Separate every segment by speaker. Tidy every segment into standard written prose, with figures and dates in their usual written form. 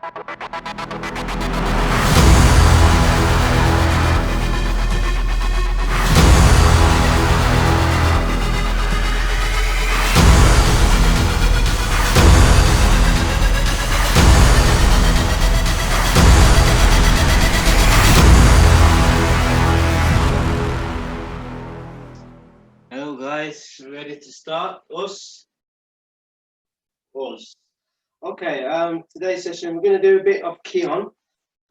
Speaker 1: Hello guys, ready to start? Us? Okay, today's session we're going to do a bit of kihon.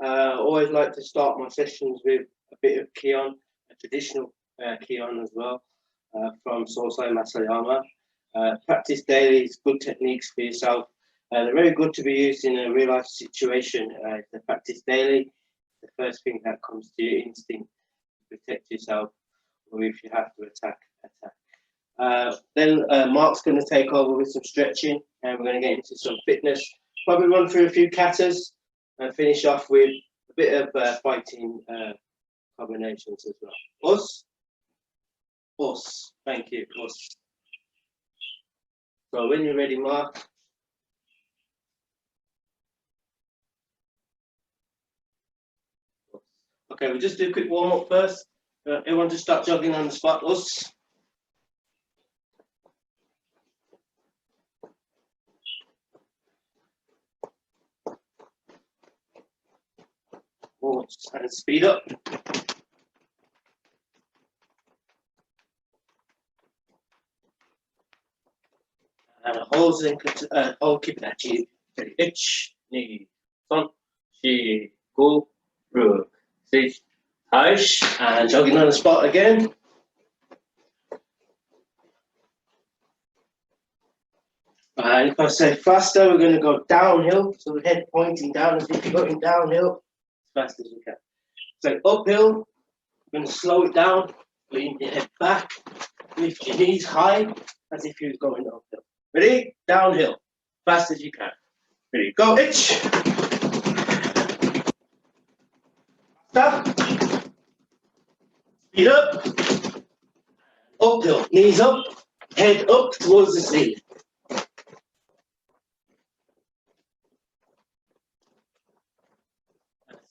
Speaker 1: Always like to start my sessions with a bit of kihon, a traditional kihon as well, from Sensei Darren. Practice daily is good techniques for yourself. They're very good to be used in a real life situation. To practice daily, the first thing that comes to your instinct to protect yourself, or if you have to attack. Then Mark's going to take over with some stretching, and we're going to get into some fitness. Probably run through a few katas and finish off with a bit of fighting combinations as well. Us. Thank you. Us. So when you're ready, Mark. Okay, we'll just do a quick warm up first. Everyone just start jogging on the spot. Us. And speed up. And hold, keep it at you. Ready, itch, knee, son, she, go, rook, sit, hush, and jogging on the spot again. And if I say faster, we're going to go downhill, so the head pointing down as if you're going downhill. Fast as we can. So uphill, we're going to slow it down, lean your head back, lift your knees high as if you're going uphill. Ready? Downhill, fast as you can. Ready? Go, itch. Stop. Speed up. Uphill, knees up, head up towards the ceiling.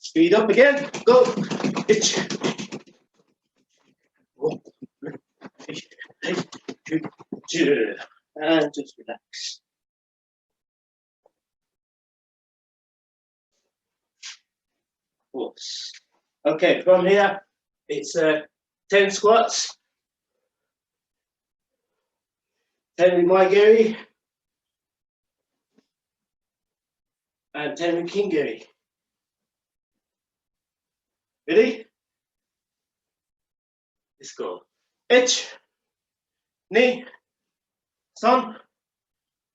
Speaker 1: Speed up again, go, itch. And just relax. Oops. Okay, from here, it's 10 squats, 10 with my giri, and 10 with king giri. Ready? Let's go. Itch, knee, son,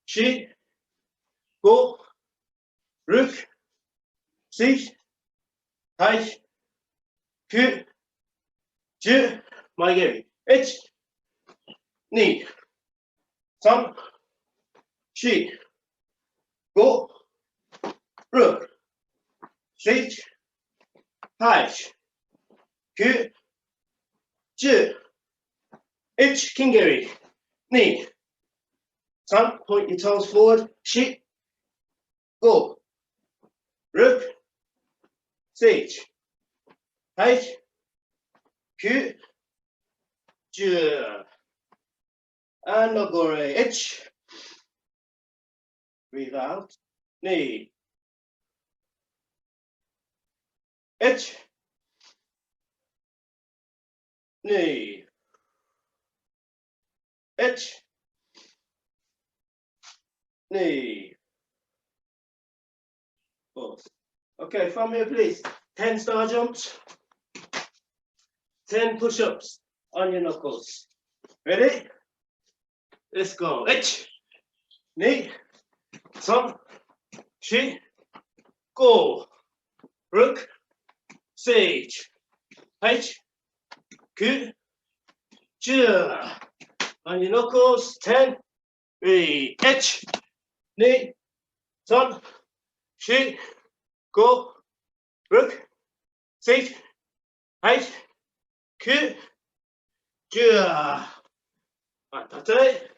Speaker 1: shi, go, rook, sit, hai, ku, ju, my giri. Itch, knee, son, shi, go, rook, sit, hai, ku, ju, itch, kingiri, knee, son, point your toes forward, shi, go, rook, sit, hai, ku, ju, and ogore, itch, breathe out, knee, itch, knee, itch, knee. Pause. Okay, from here, please. 10 star jumps, 10 push-ups on your knuckles. Ready? Let's go. Itch, knee, son, shi, go, rook, sage, H, ku, ju. On your knuckles, 10, ready, itch, knee, son, shi, go, rook, sage, H, ku, ju. Fantastic.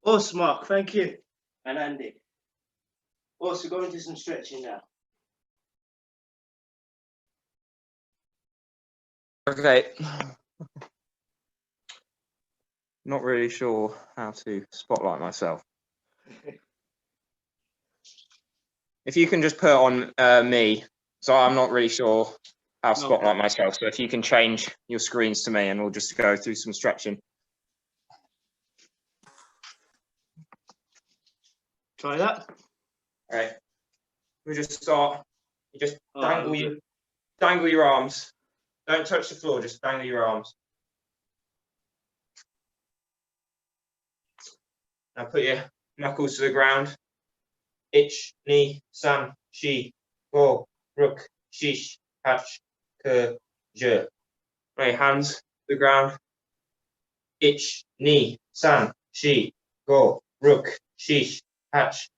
Speaker 1: Awesome, Mark. Thank you. And Andy. Also, go into some stretching now.
Speaker 2: Okay. Not really sure how to spotlight myself. If you can just put on me, so I'm not really sure how to spotlight myself. So if you can change your screens to me and we'll just go through some stretching.
Speaker 1: Try that.
Speaker 2: All right. We'll just start. You just dangle your arms. Don't touch the floor, just dangle your arms. Now put your knuckles to the ground. Ich, ni, san, shi, go, ruk, shish, hach, ke, je. Bring your hands to the ground. Ich, ni, san, shi, go, ruk, shish, hach,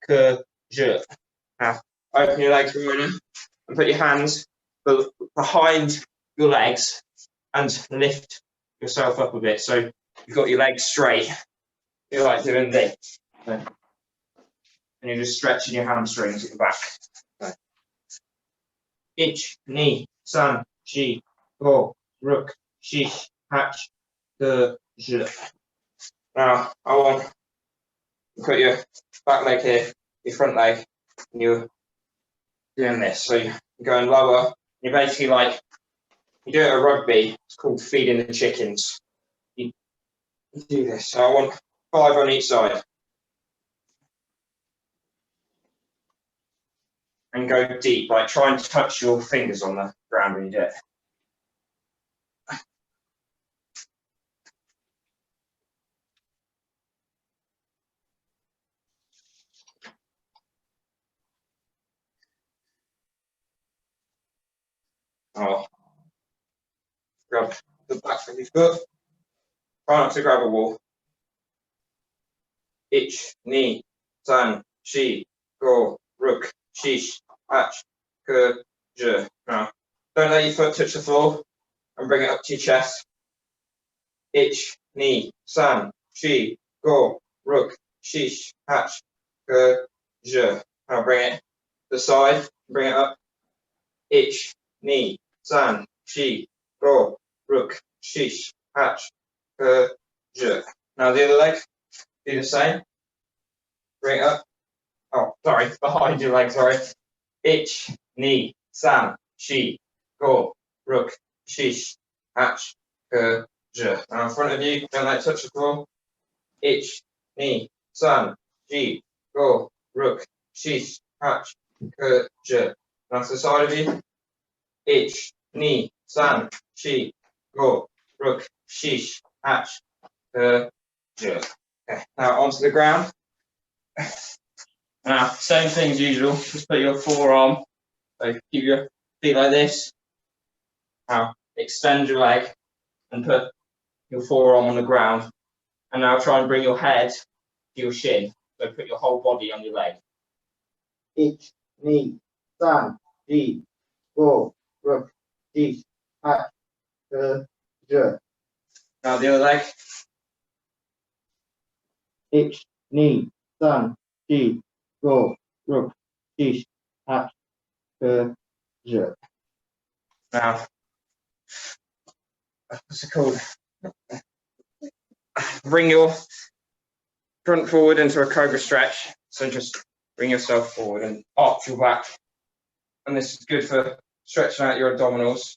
Speaker 2: ke, je. Now open your legs, Ronin, and put your hands behind your legs and lift yourself up a bit. So you've got your legs straight. You're like doing this. Okay. And you're just stretching your hamstrings at the back. Okay. Ich, ni, san, shi, go, ruk, shish, hach, ke, je. Now I want to put your back leg here, your front leg, and you're doing this. So you're going lower. You're basically like, you do it at rugby, it's called feeding the chickens. You do this. So I want 5 on each side. And go deep, like try and touch your fingers on the ground when you do it. Oh. Grab the back of your foot. Try not to grab a wall. Ich, ni, san, shi, go, ruk, shish, hach, ke, je. Now, don't let your foot touch the floor and bring it up to your chest. Ich, ni, san, shi, go, ruk, shish, hach, ke, je. Now bring it to the side, bring it up. Ich, ni, san, shi, go, ruk, shish, hach, ke, je. Now the other leg, do the same. Bring it up. Oh, sorry, behind your leg, sorry. Ich, ni, san, shi, go, ruk, shish, hach, ke, je. Now in front of you, don't let it touch the floor. Ich, ni, san, shi, go, ruk, shish, hach, ke, je. Now to the side of you. Ich, ni, san, shi, go, ruk, shish, hach, ke, je. Okay, now onto the ground. Now, same thing as usual, just put your forearm, so keep your feet like this. Now, extend your leg and put your forearm on the ground. And now try and bring your head to your shin, so put your whole body on your leg. Ich, ni, san, shi, go, ruk, shish, hach, ke, je. Now the other leg. Ich, ni, san, shi, go, ruk, shish, hach, ke, je. Now, what's it called? Bring your front forward into a cobra stretch. So just bring yourself forward and arch your back. And this is good for stretching out your abdominals.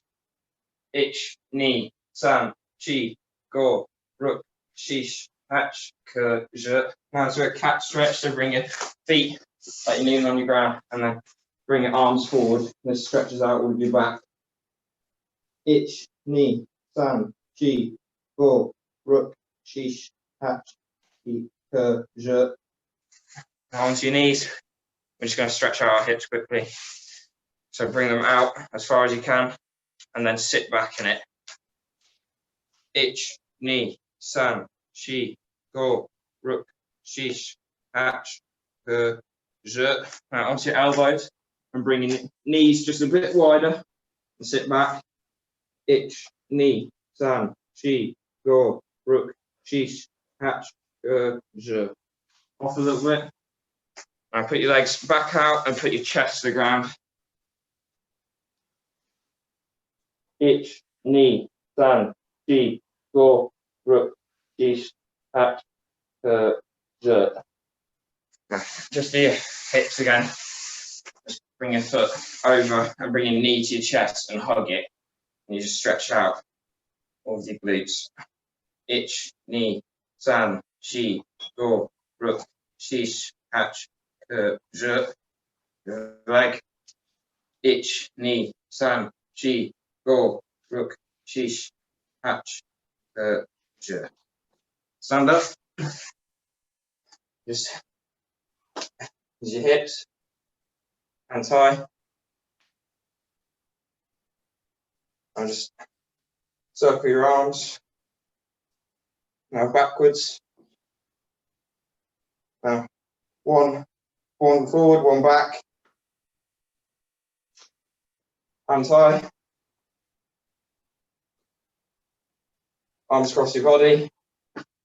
Speaker 2: Ich, ni, san, shi, go, ruk, shish, hach, ke, je. Now to a cat stretch, so bring your feet like you're kneeling on your ground and then bring your arms forward. This stretches out all of your back. Ich, ni, san, shi, go, ruk, shish, hach, ke, je. Now onto your knees. We're just going to stretch out our hips quickly. So bring them out as far as you can and then sit back in it. Ich, ni, san, shi, go, ruk, shish, hach, ke, je. Now onto your elbows and bring your knees just a bit wider and sit back. Ich, ni, san, shi, go, ruk, shish, hach, Je. Off a little bit. Now put your legs back out and put your chest to the ground. Ich, ni, san, shi, go, ruk, shish, hat, je. Just do your hips again. Just bring your foot over and bring your knee to your chest and hug it. And you just stretch out all of your glutes. Ich, ni, san, shi, go, ruk, shish, hat, je. Leg. Ich, ni, san, shi, go, ruk, shish, hatch, je. Stand up. Just use your hips, hands high. And just circle your arms. Now backwards. Now one forward, one back. Hands high. Arms across your body.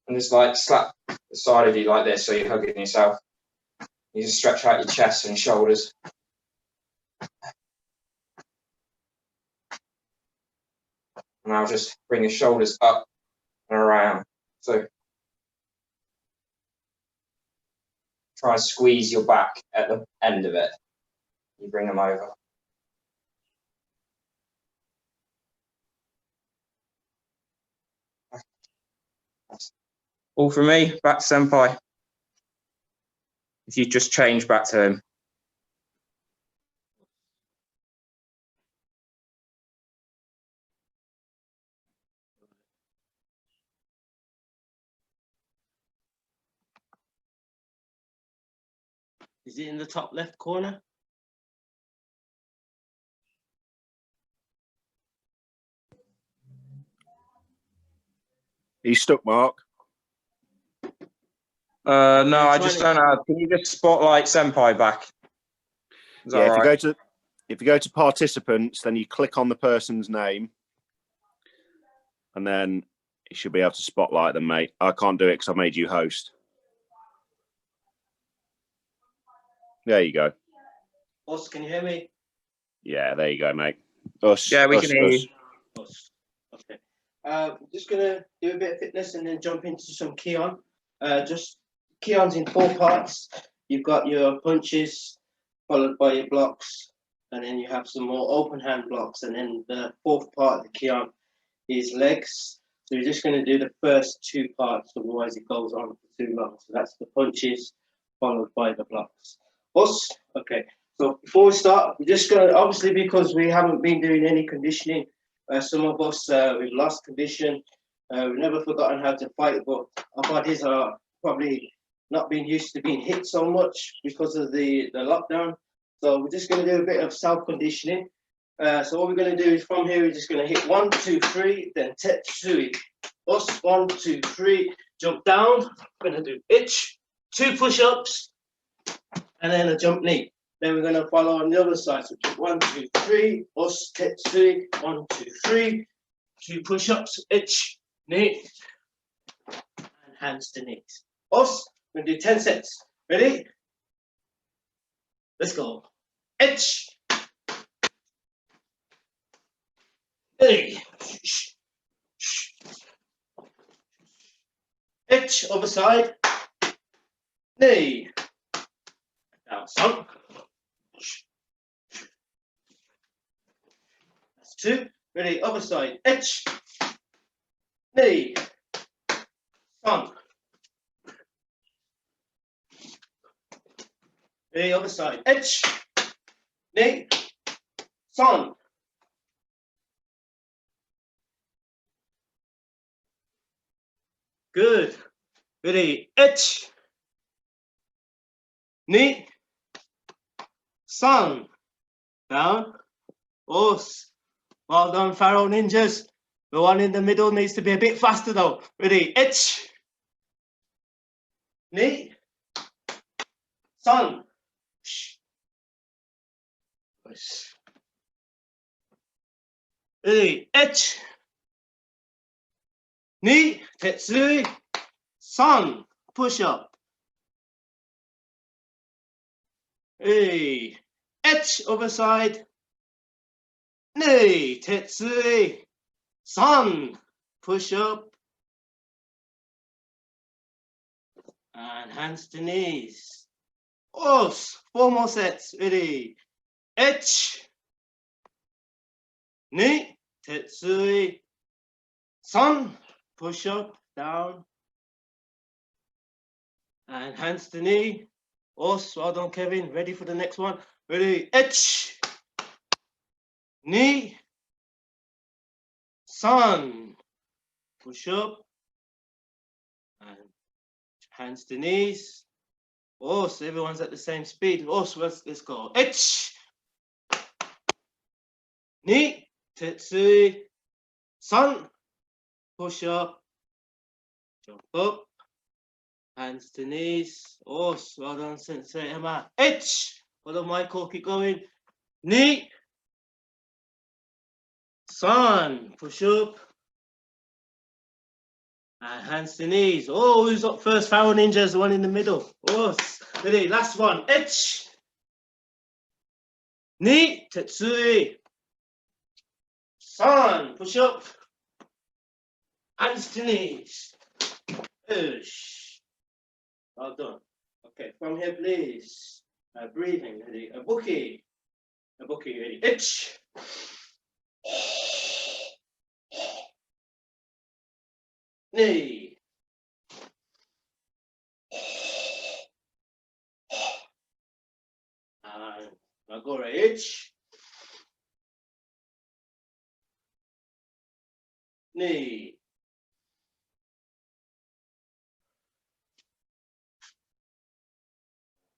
Speaker 2: And just like slap the side of you like this so you're hugging yourself. You just stretch out your chest and shoulders. And now just bring your shoulders up and around. So try and squeeze your back at the end of it. You bring them over. All from me, back to Senpai. If you just change back to him.
Speaker 1: Is it in the top left corner?
Speaker 3: He's stuck, Mark.
Speaker 2: No, I just don't know. Can you just spotlight Senpai back? Is
Speaker 3: Yeah,
Speaker 2: that right?
Speaker 3: if you go to participants, then you click on the person's name, and then you should be able to spotlight them, mate. I can't do it because I made you host. There you go.
Speaker 1: Us, can you hear me?
Speaker 3: Yeah, there you go, mate. Us.
Speaker 2: Yeah, we
Speaker 3: us,
Speaker 2: can hear
Speaker 3: us.
Speaker 2: you.
Speaker 1: Us. Okay. Just gonna do a bit of fitness and then jump into some kihon. Just kihon's in 4 parts. You've got your punches, followed by your blocks, and then you have some more open hand blocks. And then the 4th part of the kihon is legs. So we're just going to do the first 2 parts, otherwise it goes on for too long. So that's the punches, followed by the blocks. Us, okay. So before we start, we're just going to, obviously because we haven't been doing any conditioning, some of us, we've lost condition. We've never forgotten how to fight, but our bodies are probably not being used to being hit so much because of the lockdown. So we're just going to do a bit of self-conditioning. So what we're going to do is from here, we're just going to hit 1, 2, 3, then tetsui. Us, 1, 2, 3, jump down. We're going to do ich, 2 push-ups, and then a jump knee. Then we're going to follow on the other side. So 1, 2, 3, us, tetsui, 1, 2, 3, 2 push-ups, ich, knee, and hands to knees. Us, we're going to do 10 sets. Ready? Let's go. Ich. Hey. Ich, other side. Knee. Down, son. That's 2. Ready, other side. Ich. Knee. Son. Ready, other side. Ich. Knee. Son. Good. Ready, ich. Knee. Son. Down. Us. Well done, Pharaoh Ninjas. The one in the middle needs to be a bit faster though. Ready, ich. Knee. Son. Ready, ich. Knee. Tetsui. Son. push up. Hey, other side. Ni, tetsui, san, push up. And hands to knees. Os, 4 more sets. Ready. Ni, tetsui, san, push up, down. And hands to knee. Os, well done, Kevin. Ready for the next one. Ready. Ni, san, push up. And hands to knees. Os, everyone's at the same speed. Os, let's go. Ni, tetsui, san, push up, jump up, hands to knees. Os, well done, Sensei Emma. Well done, Michael, keep going. Ni, san, push up, and hands to knees. Oh, who's up first? Pharaoh Ninja's the one in the middle. Os, ready, last one. Ni, tetsui, san, push up, hands to knees. Well done. Okay, from here, please. Breathing, ready. A bookie, ready. Knee. And Agora, knee.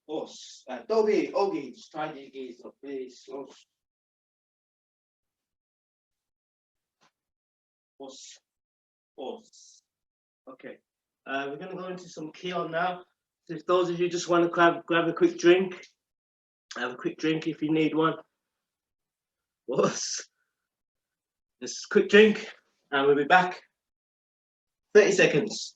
Speaker 1: Os. Toby, Ogi, just try to gaze up, please. Os. Okay. We're going to go into some kihon now. So if those of you just want to grab a quick drink, have a quick drink if you need one. Os. Just a quick drink, and we'll be back. 30 seconds.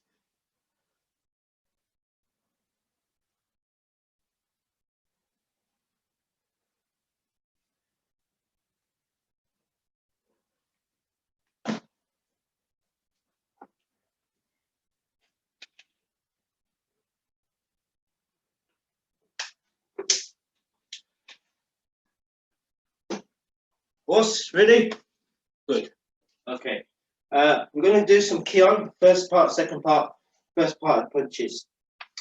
Speaker 1: Os, ready? Good. Okay. We're going to do some kihon. First part, second part. First part of punches.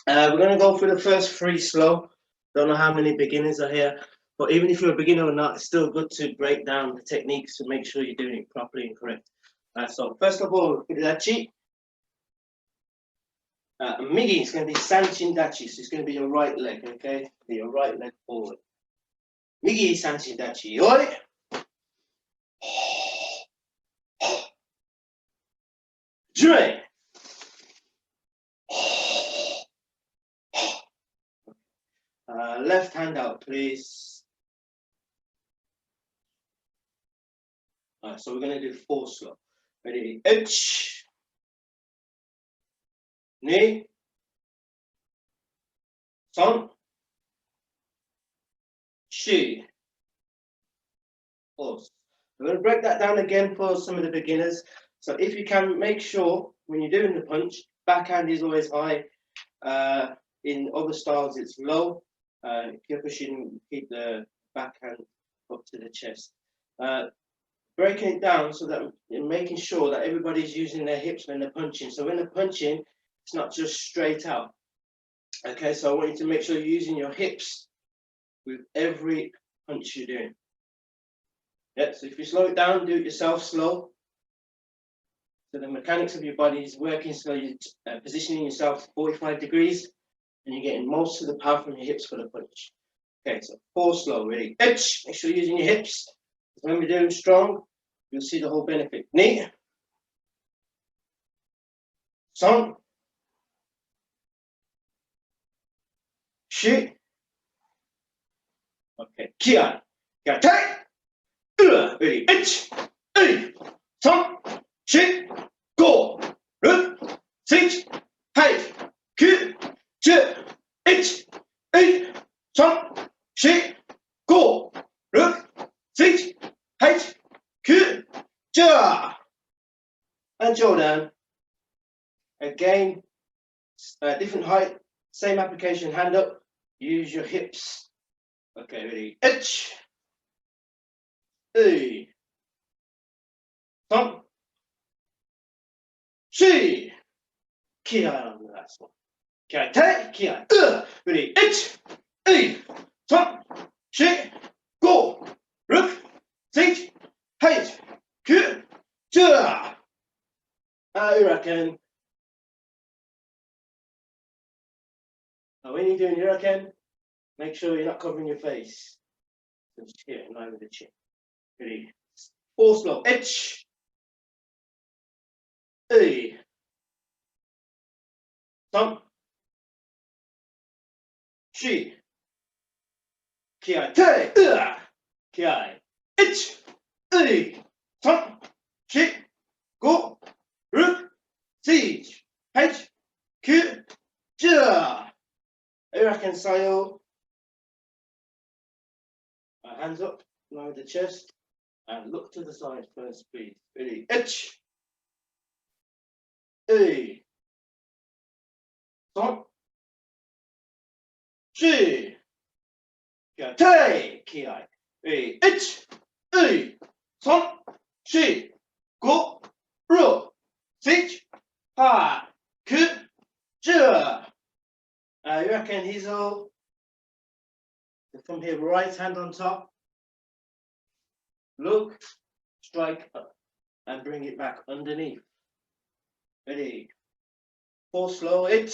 Speaker 1: We're going to go through the first 3 slow. Don't know how many beginners are here, but even if you're a beginner or not, it's still good to break down the techniques to make sure you're doing it properly and correct. So first of all, Dachi. Migi is going to be Sanchin Dachi, so it's going to be your right leg, okay? Your right leg forward. Migi Sanchin Dachi. Oi! Jure. Left hand out, please. So we're going to do 4 slow. Ready? Ni, san, shi, os. We're going to break that down again for some of the beginners. So if you can, make sure when you're doing the punch, backhand is always high. In other styles, it's low. Kyokushin, keep the backhand up to the chest. Breaking it down so that you're making sure that everybody's using their hips when they're punching. So when they're punching, it's not just straight out. Okay, so I want you to make sure you're using your hips with every punch you're doing. Yeah, so if you slow it down, do it yourself slow. So the mechanics of your body is working, so you're positioning yourself 45 degrees and you're getting most of the power from your hips for the punch. Okay, so 4 slow, ready. Make sure you're using your hips. When we're doing strong, you'll see the whole benefit. Ni, san, shi. Okay, kihon. Take. Ready. 1, 2, 3, 4, 5, 6, 7, 8, 9, 2, 1, 2, 3, 4, 5, 6, 7, 8, 9, 10. And jaw down. Again, different height, same application, hand up, use your hips. Okay, ready? 1, 2, 3, 4. Key on the last one. Okay, take, key on. Ready? 1, 2, 3, 4, 5, 6, 7, 8, 9, 10. How you reckon? Now, when you're doing your reckon, make sure you're not covering your face. Just here, in line with the chin. Ready? 4 slow. 1, 2, 3, 4. Ki ai, te, ki ai. 1, 2, 3, 4, 5, 6, 7, 8, 9, 10. I reconcile. Hands up, line with the chest, and look to the side first, please. Ready? 1, 2, 3, 4. Te, ki ai. 1, 2, 3, 4, 5, 6, 7, 8, 9, 10. You reckon he's all from here, right hand on top, look, strike up, and bring it back underneath. Ready? 4 slow, 1,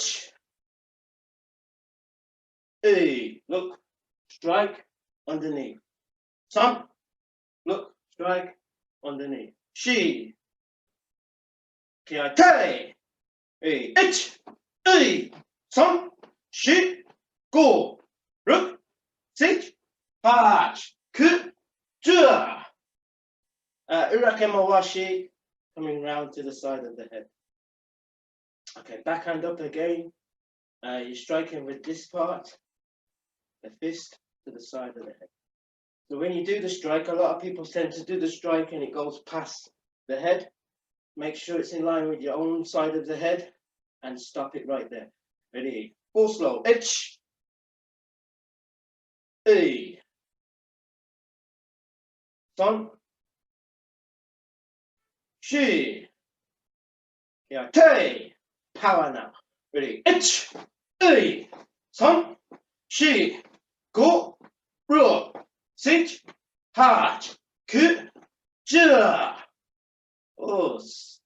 Speaker 1: 2, look, strike, underneath. Some, look, strike, underneath. She, ki ai, te, 1, 2, 3, 4, 5, 6, 7, 8, 9, 10. Urakemawashi, coming round to the side of the head. Okay, backhand up again. You're striking with this part, the fist to the side of the head. So when you do the strike, a lot of people tend to do the strike and it goes past the head. Make sure it's in line with your own side of the head and stop it right there. Ready? 4 slow. 1, 2, 3, 4. Yeah, te. Power now. Ready? 1, 2, 3, 4, 5, 6, 8, 9, 10. Us.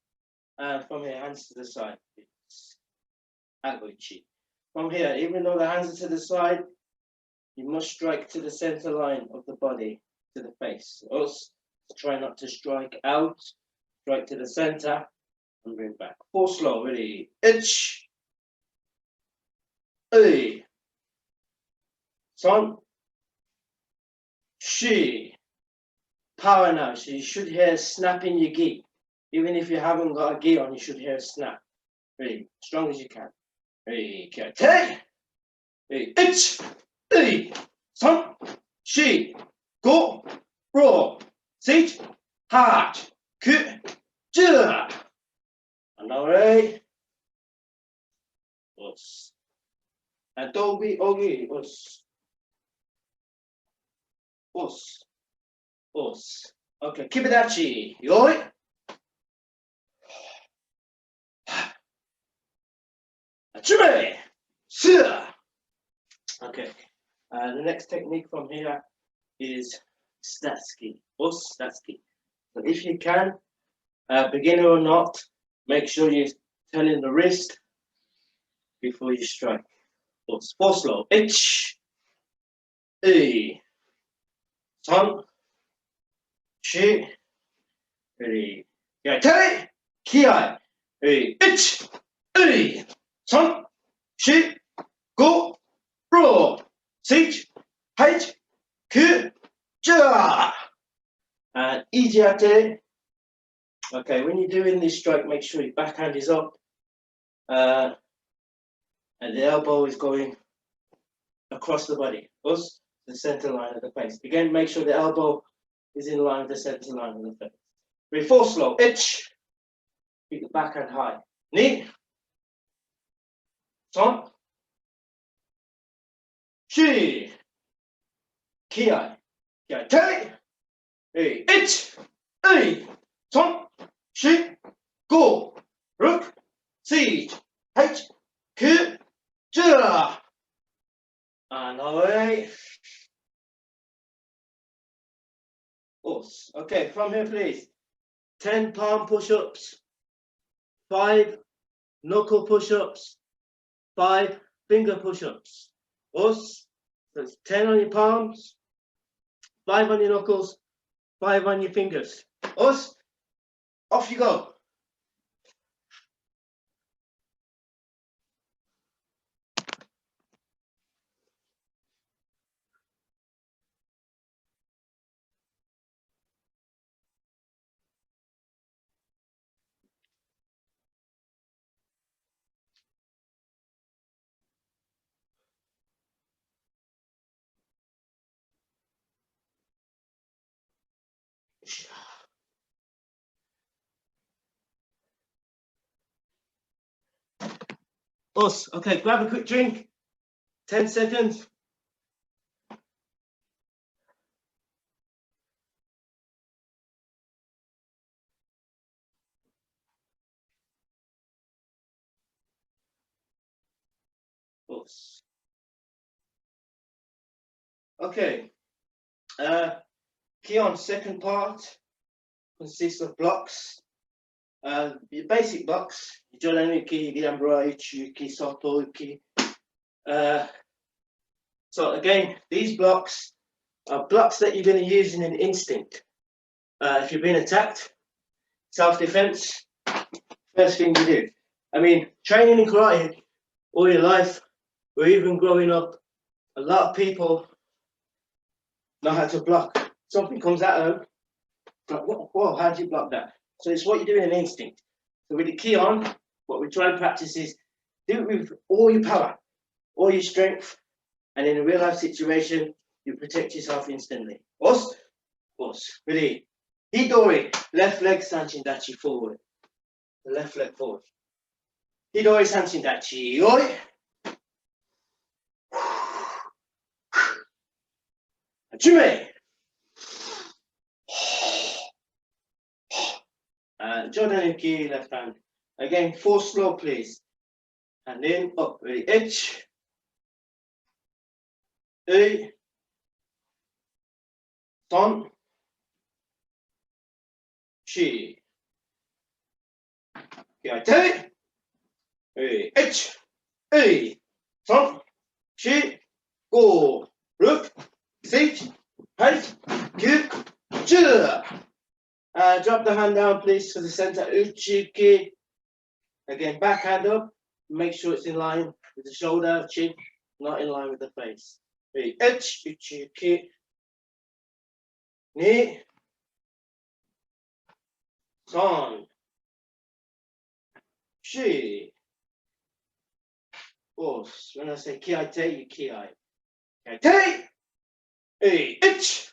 Speaker 1: And from here, hands to the side. Agoichi. From here, even though the hands are to the side, you must strike to the center line of the body, to the face. Us. Try not to strike out. Strike to the center and bring back. 4 slow. Ready? 1, 2, 3, 4. Power now. So you should hear a snap in your gi. Even if you haven't got a gi on, you should hear a snap. Ready? Strong as you can. Ready? Take. Ready? 1, 2, 3, 4, 5, 6, 8, 9, 10. And now ready? Us. And don't be ugly. Us. Us. Us. Okay, Kibidachi. Yoi. Achime. Sir. Okay. The next technique from here is Statsky. Us Statsky. So if you can, beginner or not, make sure you're turning the wrist before you strike. Us. 4 slow. 1, 2, 3, 4. Ready? Te. Ki ai. Ready? 1, 2, 3, 4, 5, 6, 8, 9, 10. And easy at it. Okay, when you're doing this strike, make sure your backhand is up. and the elbow is going across the body. Us, the center line of the face. Again, make sure the elbow is in line with the center line of the face. 3, 4, slow. Ich. Keep the backhand high. Ni. Son. Shi. Kiai. Kiai. Te. Hey. Ich. Hey. Son. Shi. Go. Rook. Siege. H. Ku. Ja. And away. Us. Okay, from here, please. 10 palm push-ups, 5 knuckle push-ups, 5 finger push-ups. Us. So it's 10 on your palms, 5 on your knuckles, 5 on your fingers. Us. Off you go. Us. Okay, grab a quick drink. 10 seconds. Us. Okay. Kihon, second part consists of blocks. Your basic blocks, Joranuki, Gidambra, Ichuki, Soto, Uki. So again, these blocks are blocks that you're going to use in an instinct. If you've been attacked, self-defense, first thing you do. I mean, training in karate all your life, or even growing up, a lot of people know how to block. Something comes at them, like, whoa, how do you block that? So it's what you do in an instinct. So with the kihon, what we try and practice is do it with all your power, all your strength, and in a real life situation, you protect yourself instantly. Us. Ready? Hidori, left leg sanchin dachi forward. The left leg forward. Hidori sanchin dachi. Oi. Jume. Joranuki, left hand. Again, 4 slow, please. And in, up, ready. Ich. Ei. Son. Shi. Kiai te. Ei. Ich. Ei. Son. Shi. Go. Rook. Siege. Height. Ku. Ju. Drop the hand down, please, to the center. Uchiki. Again, back hand up. Make sure it's in line with the shoulder, chin, not in line with the face. Ich, uchiki. Ni. Son. Shi. Us. When I say kiai te, you kiai. Kiai te. Ei. Ich.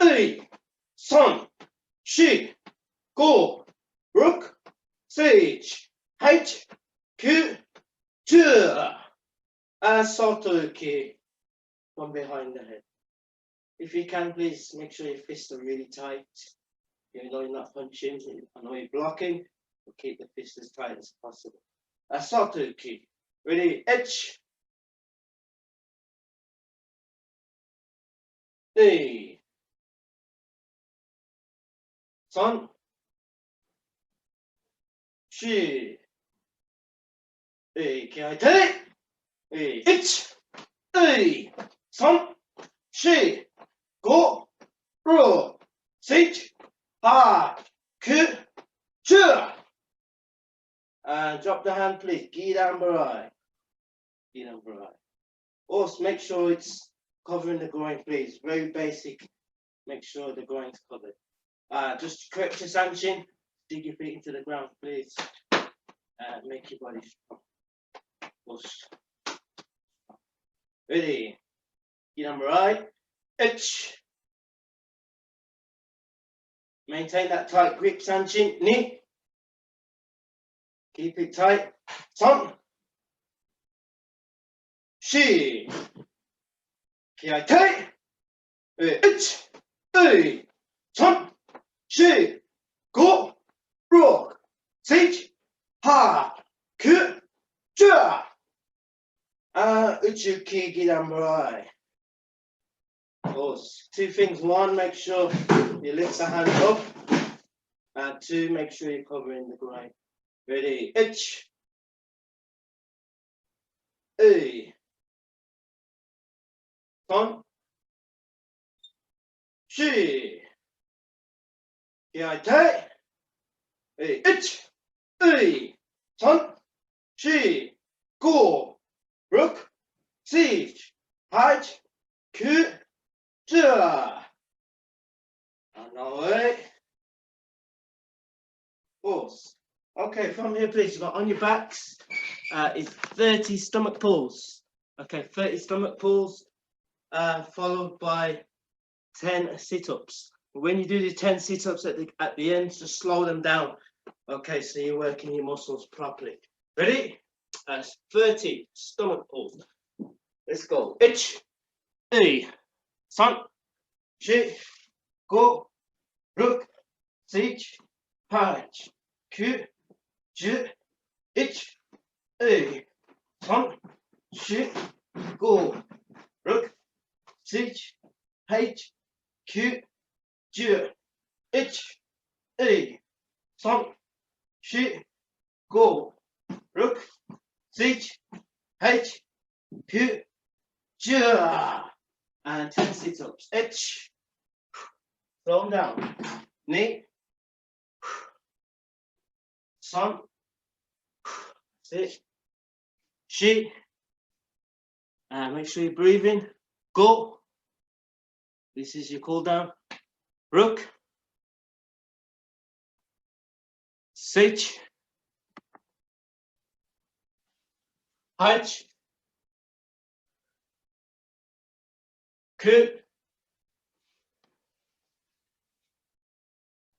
Speaker 1: Ei. Son. Shi. Go. Rook. Sage. Height. Ku. Ju. Sotoki. From behind the head. If you can, please make sure your fists are really tight. You know you're not punching. I know you're blocking. But keep the fist as tight as possible. Sotoki. Ready? Edge. Hey. Son. Shi. Hey. Kiai te. Hey. Ich. Hey. Son. Shi. Go. Ro. Siege. Ha. Ku. Ju. And drop the hand, please. Gidan barai. Gidan barai. Also, make sure it's covering the groin, please. Very basic. Make sure the groin's covered. Just correct your sanchin. Dig your feet into the ground, please. Make your body strong. Ready? Ki number right. Ich. Maintain that tight grip, Sanchin. Ni. Keep it tight. Son. Shi. Ki tight. Ich. Son. Shi. Go. Rock. Sage. Ha. Ku. Ja. Uchu ki giramrai. Two things. One, make sure you lift the hand up. And two, make sure you're covering the ground. Ready? Ich. Son. Shi. Ki Ich. Son. Shi. Go. Rook. Siege. Hide. Ku. Ja. And away. Pulse. Okay, from here, please. You've got on your backs is 30 stomach pulls. Okay, 30 stomach pulls, followed by 10 sit-ups. When you do the 10 sit-ups at the end, just slow them down. Okay, so you're working your muscles properly. Ready? 30 stomach pulls. Let's go. Ich. Son. Shi. Go. Rook. Siege. Punch. Ku. Ju. Ich. Son. Shi. Go. Rook. Siege. H. Ku. Ju. Ich. Son. Shi. Go. Rook. Siege. H. Ku. Ju. And 10 sit-ups. Ich. Slow them down. Ni. Son. Sit. Shi. Make sure you're breathing. Go. This is your cool down. Rook. Sage. Hunch. Ku.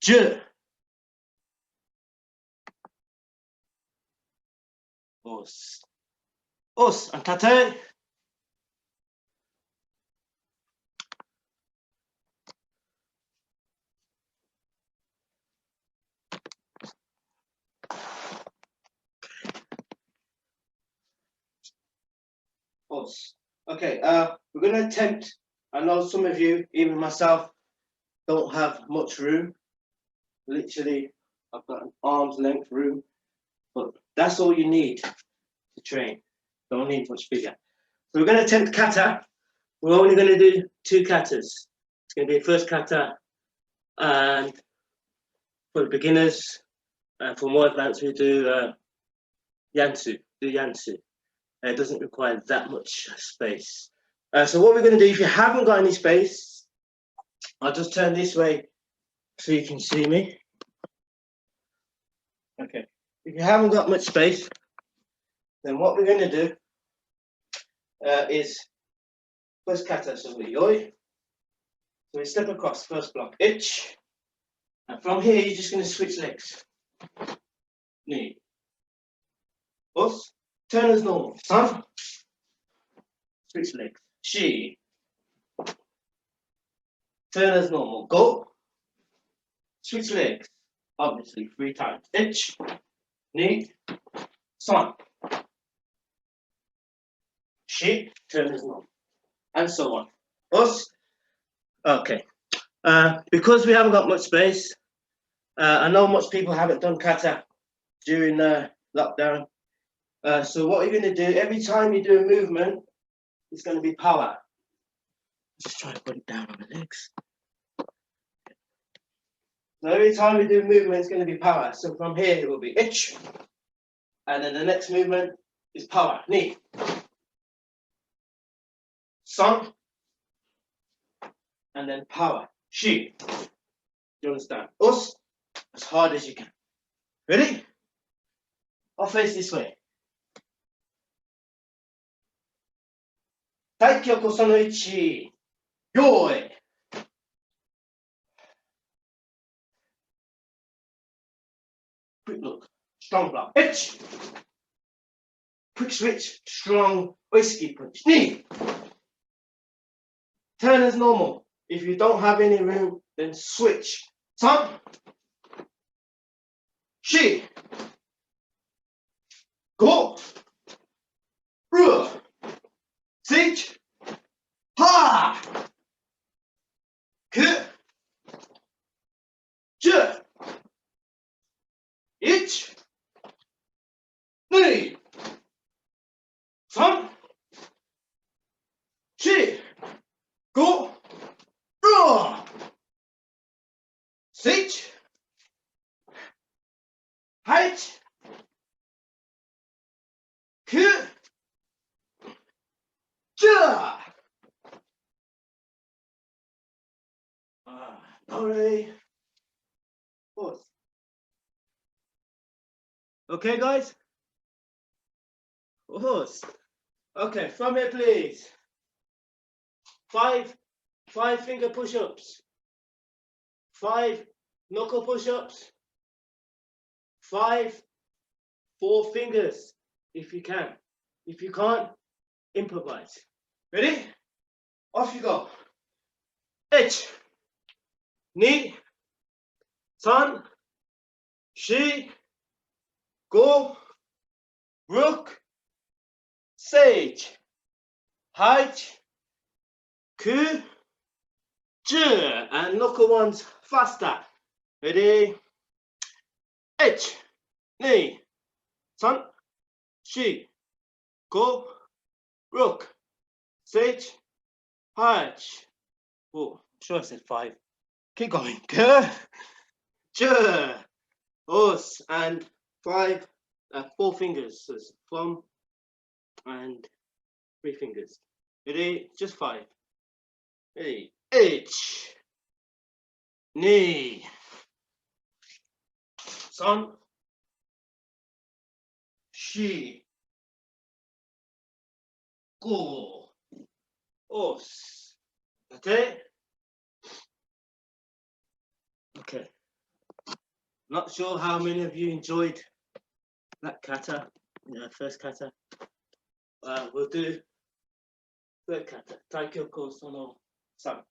Speaker 1: Ju. Os. Os. And tate. Os. Okay, we're going to attempt. I know some of you, even myself, don't have much room. Literally, I've got an arm's length room, but that's all you need to train. Don't need much bigger. So we're going to attempt kata. We're only going to do 2 katas. It's going to be a first kata, and for the beginners, and for more advanced, we do yansu. It doesn't require that much space. So what we're going to do, if you haven't got any space, I'll just turn this way so you can see me. Okay. If you haven't got much space, then what we're going to do is first kata. So we yoi. So we step across first block. Ich. And from here, you're just going to switch legs. Knee. Us. Turn as normal. Son. Switch legs. Shi. Turn as normal. Go. Switch legs. Obviously 3 times. Ich. Knee. Son. Shi. Turn as normal. And so on. Us. Okay. Because we haven't got much space, I know much people haven't done kata during lockdown. So what you're going to do, every time you do a movement, it's going to be power. Just try to put it down on the legs. So every time you do a movement, it's going to be power. So from here, it will be ich. And then the next movement is power. Knee. Son. And then power. Shi. Do you understand? Us. As hard as you can. Ready? I'll face this way. Taikyoku sono ichi. Yoi. Quick look. Strong block. Itch. Quick switch. Strong whiskey punch. Knee. Turn as normal. If you don't have any room, then switch. San. Shi. Go. Ru. Sich. Ha. Ku. Ju. Ich. Ni. San. Shi. Go. Ru. Sich. Halt. Ku. Ju. Nore. Pause. Okay, guys? Pause. Okay, from here, please. Five finger push-ups. 5 knuckle push-ups. 5 4 fingers, if you can. If you can't, improvise. Ready? Off you go. Ich. Ni. San. Shi. Go. Rook. Sage. Height. Ku. Ju. And knuckle ones faster. Ready? Ich. Ni. San. Shi. Go. Rook. Sage. Height. Oh, sure I said 5. Keep going. Ku. Ju. Us. And 4 fingers. So it's thumb and 3 fingers. Ready? Just 5. Ready? Ich. Ni. San. Shi. Go. Us. That's it. Okay. Not sure how many of you enjoyed that kata, first kata. We'll do third kata. Taikyoku sono san.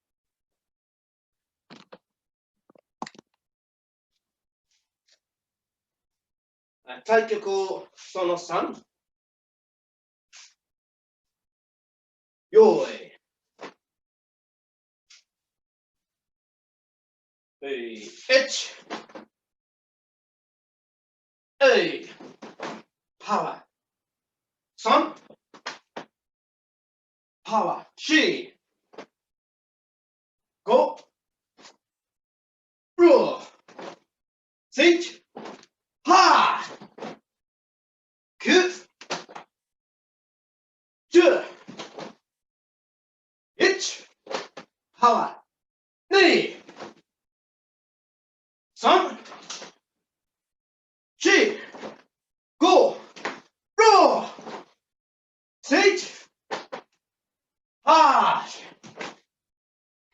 Speaker 1: Taikyoku sono san. Yoi. Hey, ich. Hey, power. San. Power. Shi. Go. Ru. Sich. Ha. Ku. Ju. Ich. Power. Ni. San. Shi. Go. Ru. Sich. Ha.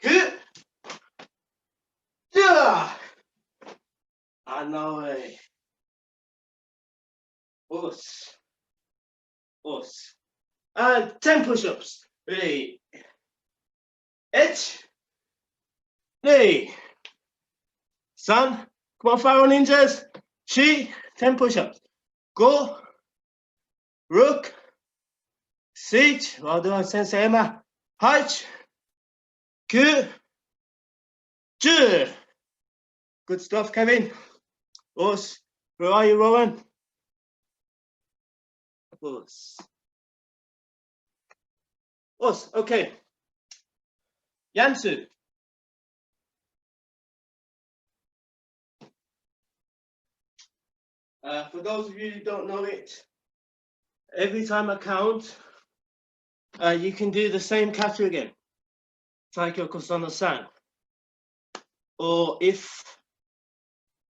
Speaker 1: Ku. Ju. I know it. Us. Us. And 10 push-ups. Ready? Ich. Ni. San. Come on, Pharaoh Ninjas. Shi. 10 push-ups. Go. Rook. Siege. Well done, Sensei Emma. Height. Ku. Ju. Good stuff, Kevin. Us. Where are you, Rowan? Us. Us. Okay. Yansu. For those of you who don't know it, every time I count, you can do the same kata again. Taikyoku sono san. Or if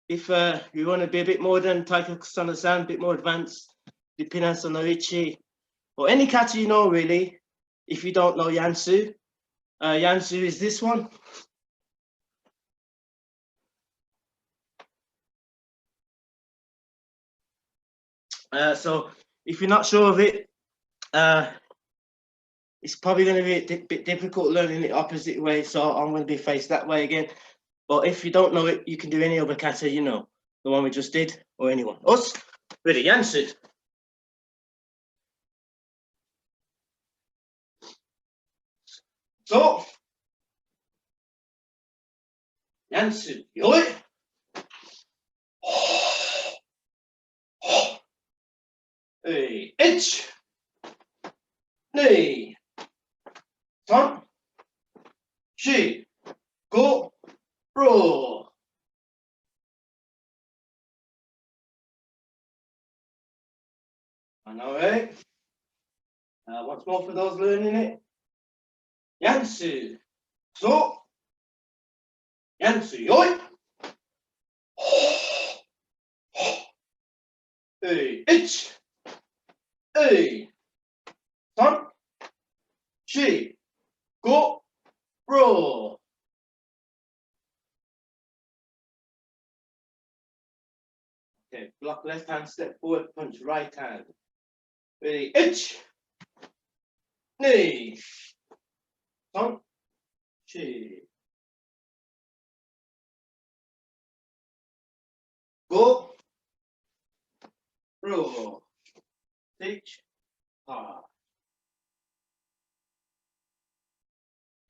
Speaker 1: you want to be a bit more than Taikyoku sono san, a bit more advanced, Ippinan sono ichi, or any kata you know really, if you don't know Yansu, Yansu is this one. So if you're not sure of it, it's probably going to be a bit difficult learning it opposite way. So I'm going to be faced that way again. But if you don't know it, you can do any other kata, you know, the one we just did, or anyone. Us, ready, Yansu. So, Yansu, yoi. Hey, itch. Nee. San. Shi. Go. Ro. I know, right? Once more for those learning it. Yansu. So. Yansu, yoi. Hey, itch. Hey. San. Shi. Go. Ro. Okay, block left hand, step forward, punch right hand. Ready, itch. Knee. San. Shi. Go. Ro. Itch. Ha.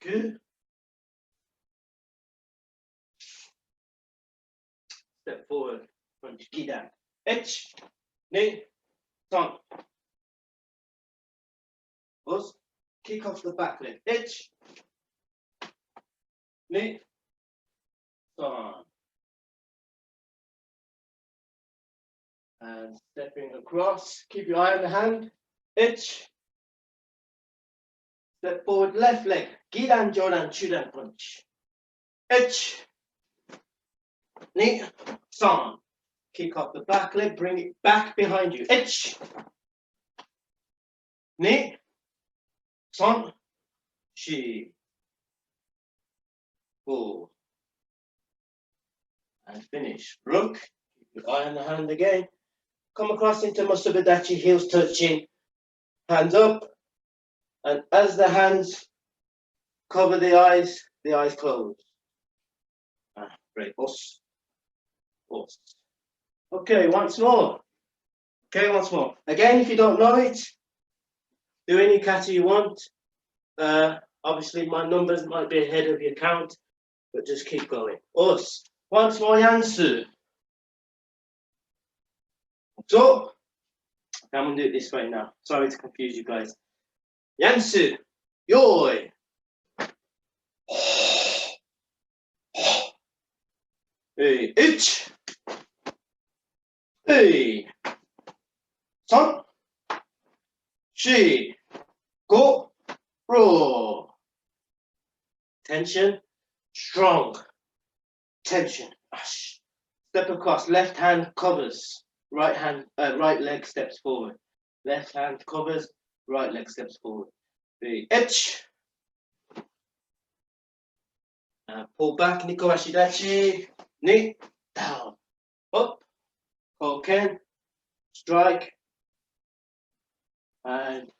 Speaker 1: Good. Step forward, punch, kida. Itch. Knee. San. Us. Kick off the back leg. Itch. Knee. San. And stepping across. Keep your eye on the hand. Itch. Step forward, left leg. Gidan, Jodan, Chudan punch. Itch. Knee. San. Kick off the back leg. Bring it back behind you. Itch. Knee. San. Shi. Go. And finish. Look. Keep your eye on the hand again. Come across into Musabadachi, heels touching. Hands up. And as the hands cover the eyes close. Great. Us. Us. Okay, once more. Okay, once more. Again, if you don't know it, do any kata you want. Obviously, my numbers might be ahead of your count, but just keep going. Us. Once more, Yansu. So, I'm going to do it this way now. Sorry to confuse you guys. Yansu. Yoi. Hey, itch. Hey. San. Shi. Go. Ro. Tension. Strong. Tension. Ash. Step across. Left hand covers. Right hand. Right leg steps forward. Left hand covers. Right leg steps forward. The itch. Pull back. Niko Ashidachi. Knee. Down. Up. Koken. Strike. And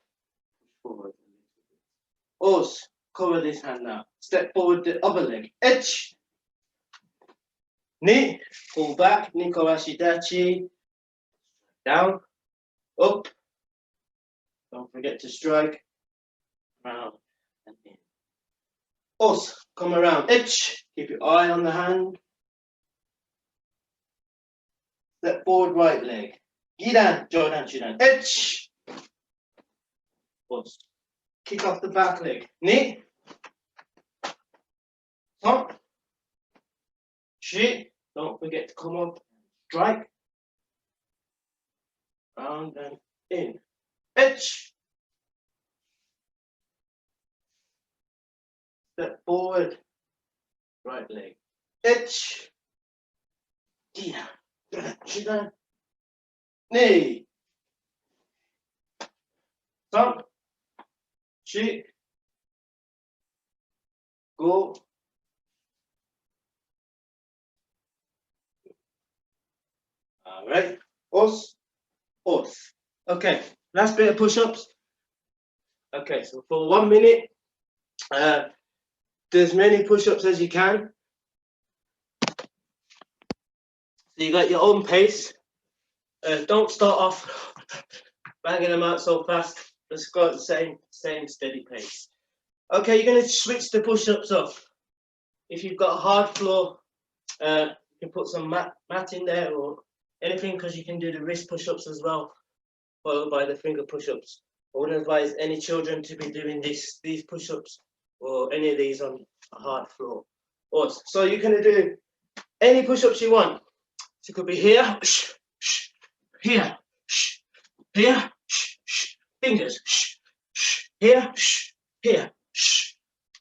Speaker 1: forward. Us. Cover this hand now. Step forward the other leg. Itch. Knee. Pull back. Niko Ashidachi. Down. Up. Don't forget to strike. Round and in. Us. Come around. Itch. Keep your eye on the hand. Step forward right leg. Gidan. Jodan. Chudan. Itch. Us. Kick off the back leg. Knee. Top. Shi. Don't forget to come up. Strike. Round and in. Itch. Step forward. Right leg. Itch. Gidan. Chudan. Knee. Top. shi, go. All right, os, os. Okay, last bit of push-ups. Okay, so for 1 minute, do as many push-ups as you can. So you got your own pace. Don't start off banging them out so fast. Let's go at the same steady pace. Okay, you're going to switch the push-ups up. If you've got a hard floor, you can put some mat in there or anything, because you can do the wrist push-ups as well, followed by the finger push-ups. I wouldn't advise any children to be doing these push-ups or any of these on a hard floor. Awesome. So you're going to do any push-ups you want. So it could be here, here, here, fingers, here, here,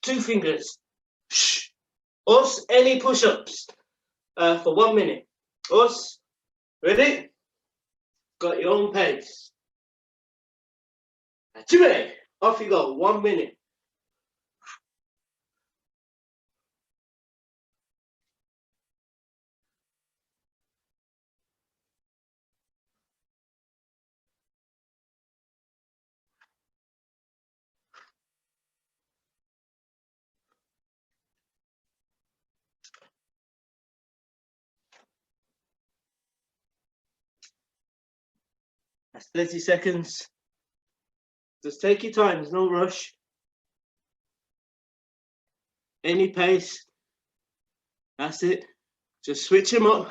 Speaker 1: 2 fingers. Us, any push-ups for 1 minute. Us, ready? Got your own pace. Activate. Off you go, 1 minute. That's 30 seconds. Just take your time, there's no rush. Any pace. That's it. Just switch them up.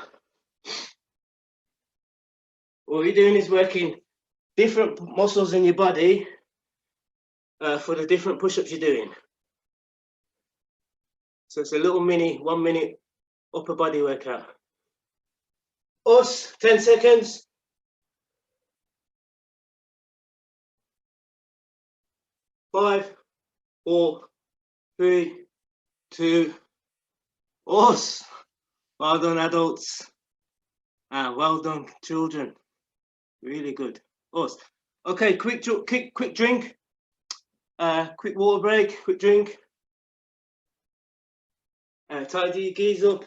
Speaker 1: All you're doing is working different muscles in your body for the different push-ups you're doing. So it's a little mini 1 minute upper body workout. Us, 10 seconds. 5, 4, 3, 2, us. Well done, adults. And well done, children. Really good. Us. Okay, quick drink. Quick water break, quick drink. Tidy your gears up.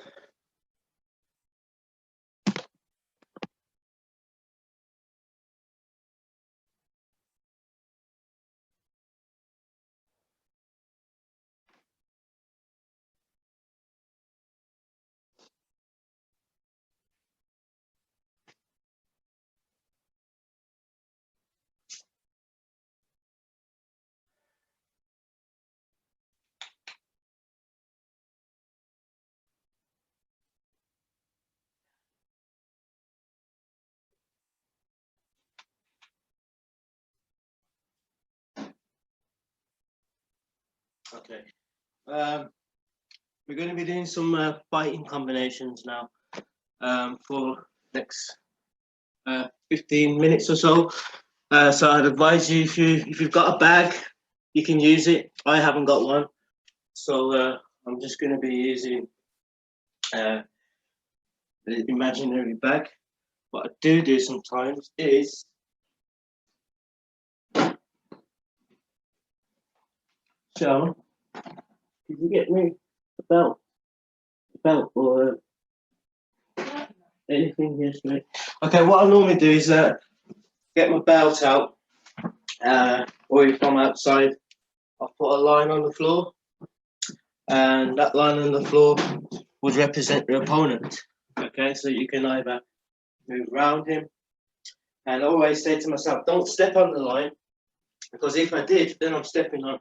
Speaker 1: Okay. We're going to be doing some fighting combinations now for next 15 minutes or so. So I'd advise you, if you've got a bag, you can use it. I haven't got one, so I'm just going to be using the imaginary bag. What I do sometimes is Sharon, could you get me a belt or anything here, mate? Okay, what I normally do is get my belt out, or if I'm outside, I'll put a line on the floor, and that line on the floor would represent your opponent. Okay, so you can either move around him, and always say to myself, don't step on the line, because if I did, then I'm stepping on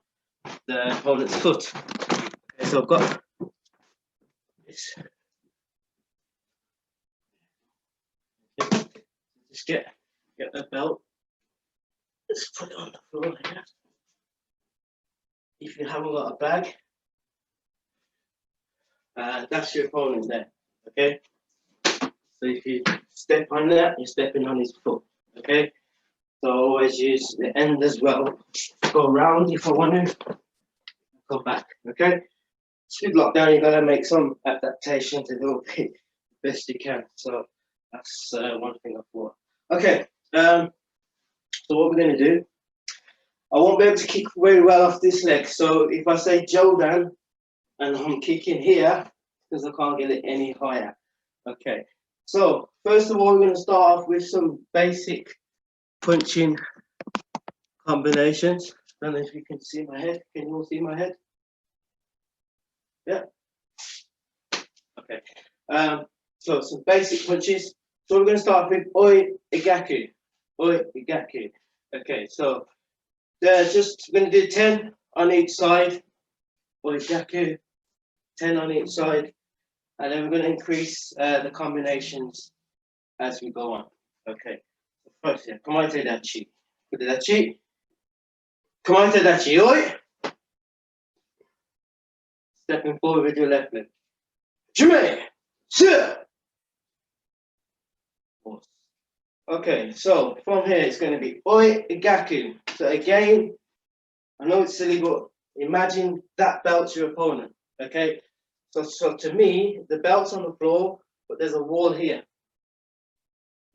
Speaker 1: the opponent's foot. Okay, so I've got this. Just get the belt. Just put it on the floor here. If you haven't got a bag, that's your opponent there. Okay. So if you step on that, you're stepping on his foot. Okay. So always use the end as well. Go around if I want to. Go back. Okay. Speed lockdown, you're gonna make some adaptations a little bit best you can. So that's one thing I thought. Okay. So what we're gonna do I won't be able to kick very well off this leg. So if I say Jodan and I'm kicking here, because I can't get it any higher. Okay, so first of all, we're going to start off with some basic punching combinations. I don't know if you can see my head. Can you all see my head? Yeah. Okay. So some basic punches. So we're going to start with Oi Igaku. Oi Igaku. Okay, so just going to do 10 on each side. Oi Igaku. 10 on each side. And then we're going to increase the combinations as we go on. Okay. First, yeah. Kumite dachi. Dachi. Kumite dachi. Oi. Stepping forward with your left leg. Jume. Okay, so from here it's going to be Oi Igaku. So again, I know it's silly, but imagine that belt's your opponent. Okay, so to me, the belt's on the floor, but there's a wall here,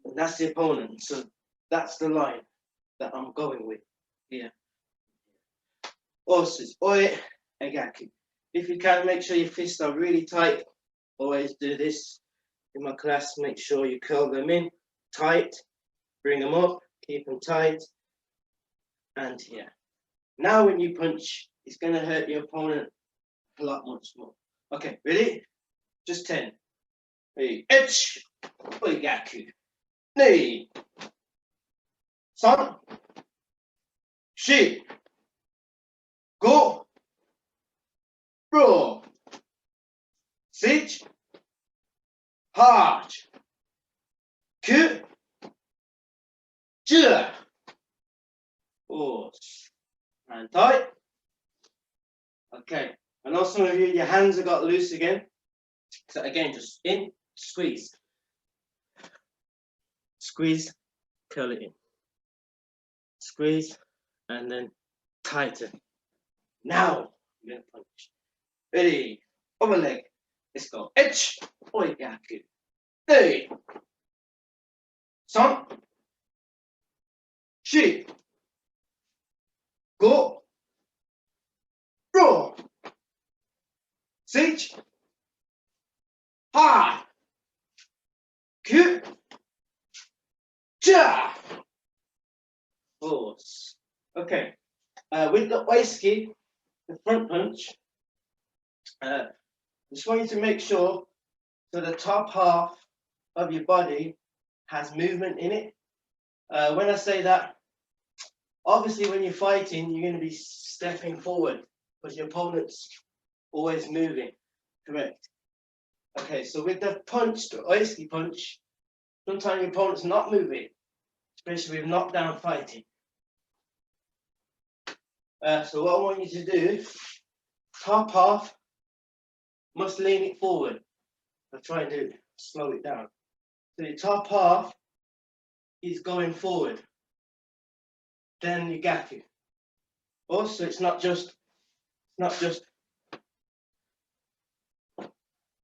Speaker 1: and that's the opponent. So that's the line that I'm going with here. Also, Oi Igaku. If you can, make sure your fists are really tight. Always do this in my class. Make sure you curl them in tight. Bring them up, keep them tight, and here. Now when you punch, it's going to hurt your opponent a lot much more. Okay, ready? Just 10. Hey, Ichi, Oigaku, Nei, San, Shi, Go, Ro, Six, Hard, Ku, And tight. Okay. I know some of you, your hands have got loose again. So again, just in, squeeze. Squeeze, curl it in. Squeeze, and then tighten. Now, you're going to punch. Ready, over leg. Let's go. Ichi, Oigaku. Nei, San, Shi, Go, Ro, Six, Hard, Ku, Force. Okay. With the oiski, the front punch, just want you to make sure so the top half of your body has movement in it. When I say that, obviously when you're fighting, you're going to be stepping forward because your opponent's always moving. Correct. Okay, so with the punch, the oiski punch, sometimes your opponent's not moving, especially with knockdown fighting. So what I want you to do, top half must lean it forward. I'll try and do slow it down. So your top half is going forward. Then you gaku. Also, it's not just,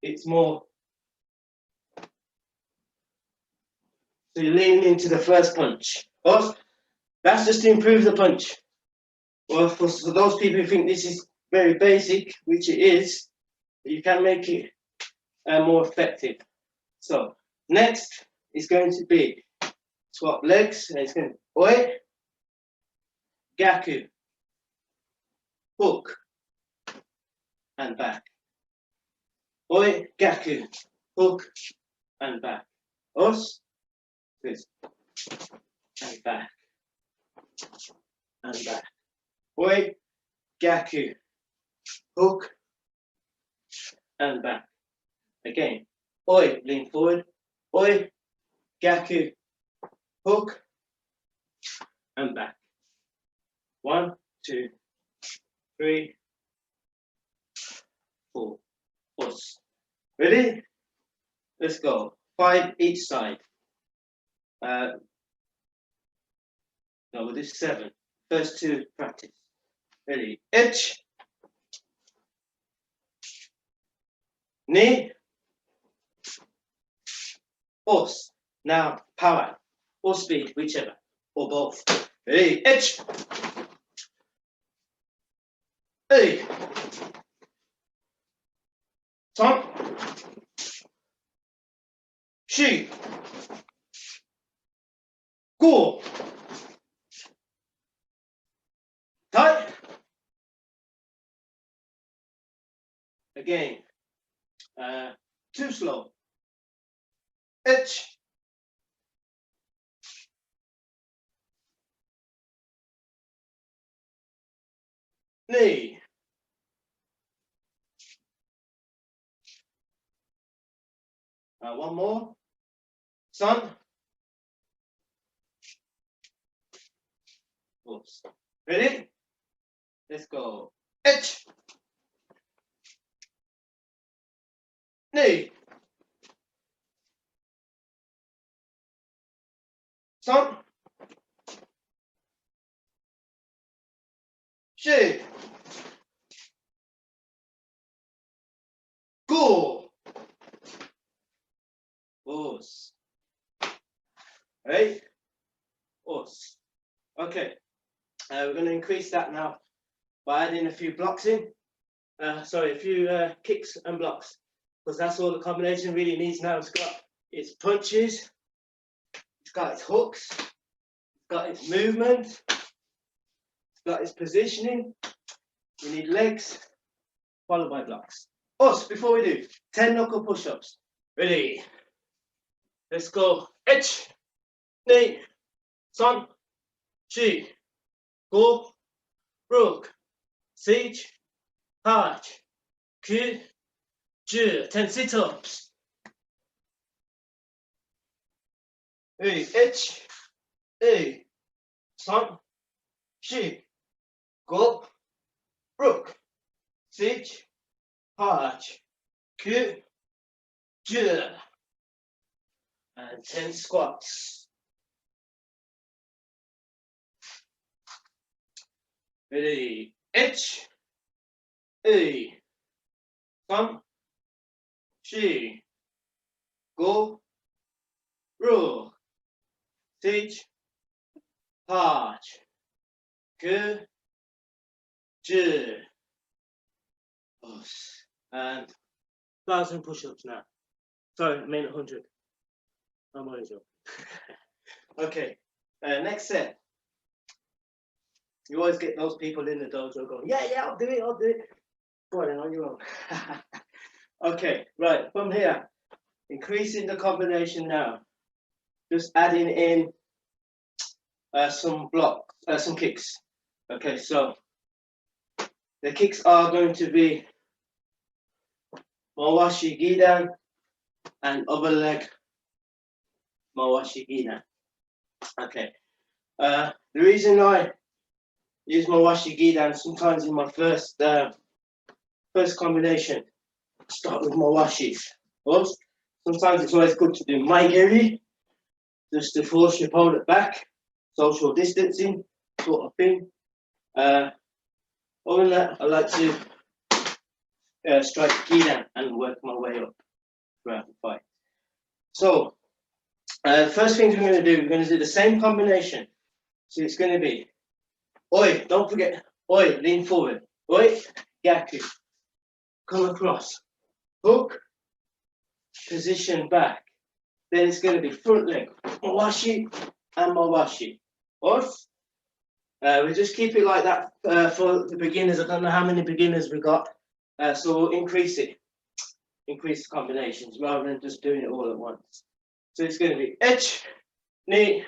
Speaker 1: it's more. So you're leaning into the first punch. Also, that's just to improve the punch. Well, for those people who think this is very basic, which it is, you can make it more effective. So next is going to be swap legs, and it's going to be oi, gaku, hook, and back. Oi, gaku, hook, and back. Os, this, and back, and back. Oi, gaku, hook, and back. Again, oi, lean forward. Oi, gaku, hook, and back. 1, 2, 3, 4. Us. Ready? Let's go. 5 each side. No, we'll do 7. First 2 practice. Ready? Ichi. Ni. Us. Now power or speed, whichever, or both. Ready? Ichi. Hey. Son. Shi. Go. Tai. Again. Too slow. Ich. Knee. One more. Son. Oops. Ready? Let's go. Ich. Knee. Son. Shi. Go. Os. Right? Os. Okay. We're going to increase that now by adding a few blocks in. Sorry, a few kicks and blocks, because that's all the combination really needs now. It's got its punches, it's got its hooks, it's got its movement, it's got its positioning. We need legs followed by blocks. Us, before we do, 10 knuckle push-ups. Ready? Let's go. Ich, knee, son, shi, go, rook, siege, arch, ku, ju. 10 sit-ups. Hey, ich, hey, son, shi, go, rook, siege, arch, ku, ju. And 10 squats. Ready? Ich, hey, son, shi, go, rook, siege, arch, ku, ju. And 1,000 push-ups now. Sorry, I mean 100. I'm only joking. Okay, next set. You always get those people in the dojo going, yeah, I'll do it, I'll do it. Go on, then, on your own. Okay, right, from here, increasing the combination now. Just adding in some blocks, some kicks. Okay, so the kicks are going to be Mawashi Gidan and other leg Mawashi Gidan. Okay. The reason I use Mawashi Gidan sometimes in my first combination, start with Mawashi. Sometimes it's always good to do Maigiri, just to force your opponent back, social distancing sort of thing. Other than that, I like to strike Gidan and work my way up throughout the fight. So, the first thing we're going to do the same combination. So it's going to be Oi, don't forget, Oi, lean forward, Oi, Gaku, come across, hook, position back. Then it's going to be front leg, Mawashi and Mawashi. We just keep it like that for the beginners. I don't know how many beginners we got, so we'll increase the combinations rather than just doing it all at once. So it's going to be ich, ni,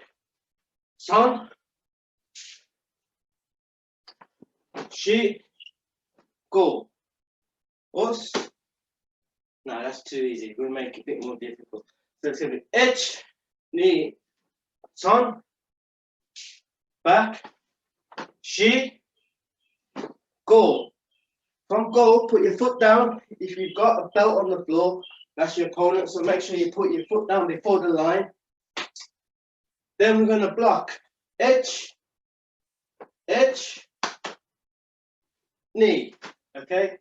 Speaker 1: san, shi, go, os. No, that's too easy. We'll make it a bit more difficult. So it's going to be ich, ni, san, back, shi, go. From go, put your foot down. If you've got a belt on the floor, that's your opponent, so make sure you put your foot down before the line. Then we're going to block. Ich, knee. Okay?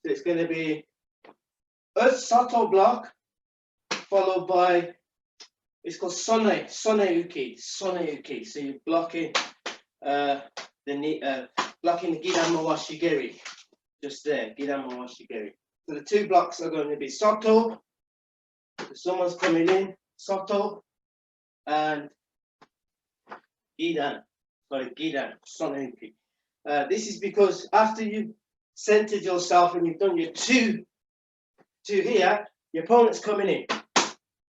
Speaker 1: So it's going to be a Sato block, followed by, it's called Soneuki. So you're blocking the knee, blocking the Gidan Mawashi Geri. just there. Gidan Mawashi Geri. So the two blocks are going to be Soto. If someone's coming in, Soto, and Gidan. Sorry, Gidan, Sonenki. This is because after you've centered yourself and you've done your two here, your opponent's coming in,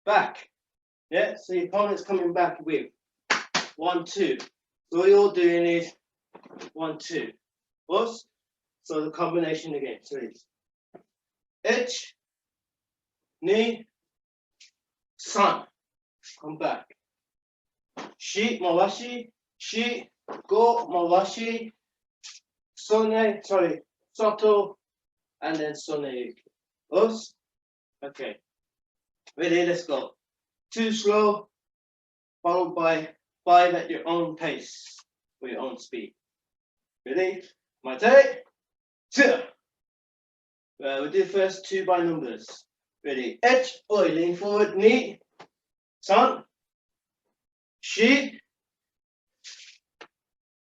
Speaker 1: back. Yeah, so your opponent's coming back with 1, 2. So all you're doing is 1, 2. Us. So the combination again. So it's H, Ni, San. Come back. Shi, Mawashi, Shi, Go, Mawashi, Sone, sorry, Soto, and then Sone. Us. Okay. Ready, let's go. 2 slow, followed by 5 at your own pace, or your own speed. Ready? Kumite. 2. We'll do first 2 by numbers. Ready? H, oi, lean forward, ni, san, shi,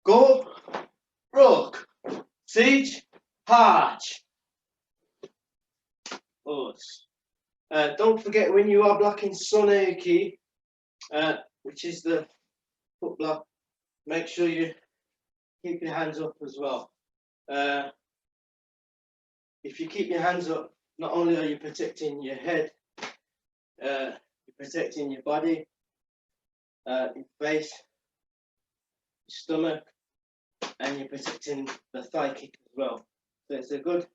Speaker 1: go, rock, siege, harch. Us. Don't forget when you are blocking Soneuki, which is the foot block, make sure you keep your hands up as well. If you keep your hands up, not only are you protecting your head, you're protecting your body, your face, your stomach, and you're protecting the thigh kick as well. So it's a good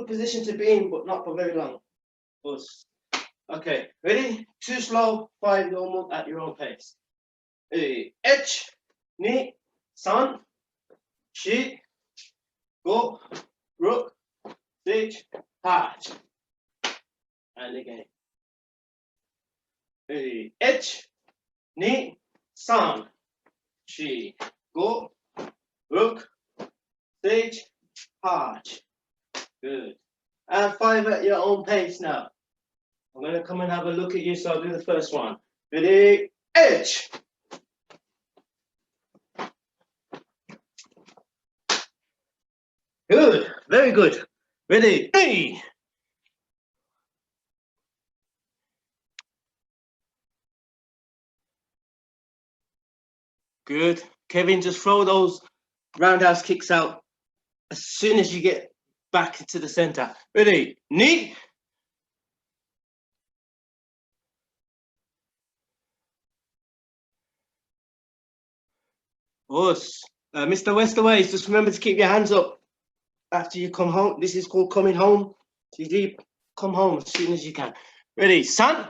Speaker 1: position to be in, but not for very long. Okay, ready? 2 slow, 5 normal at your own pace. H, ni, san, shi, go, rook, siege, harch. And again. H, ni, san, shi, go, rook, siege, harch. Good. And 5 at your own pace now. I'm going to come and have a look at you, so I'll do the first one. Ready? H. Good. Very good. Ready? A. Good. Kevin, just throw those roundhouse kicks out as soon as you get back to the center. Ready? Knee. Us. Mr. Westerways, just remember to keep your hands up after you come home. This is called coming home. So you do come home as soon as you can. Ready? San.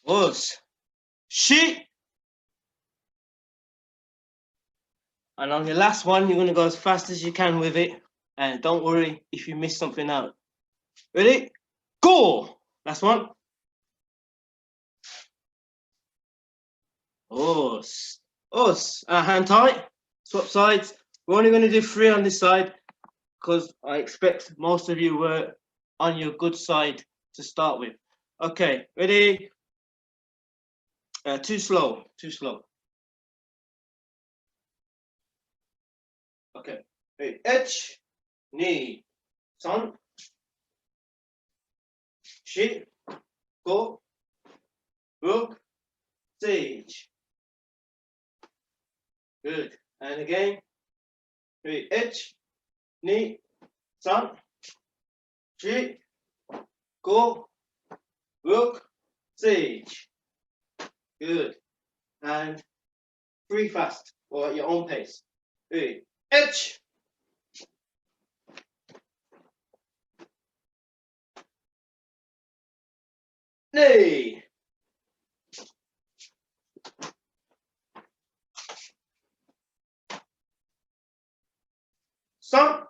Speaker 1: Us. Shi. And on your last one, you're going to go as fast as you can with it. And don't worry if you miss something out. Ready? Go! Last one. Us. Us. Hand tight. Swap sides. We're only going to do 3 on this side because I expect most of you were on your good side to start with. Okay, ready? 2 slow. 2 slow. Okay. Ready? H, ni, san, shi, go, rook, siege. Good. And again. Ready? H, ni, san, shi, go, rook, siege. Good. And 3 fast, or at your own pace. Ready? H. Knee. San.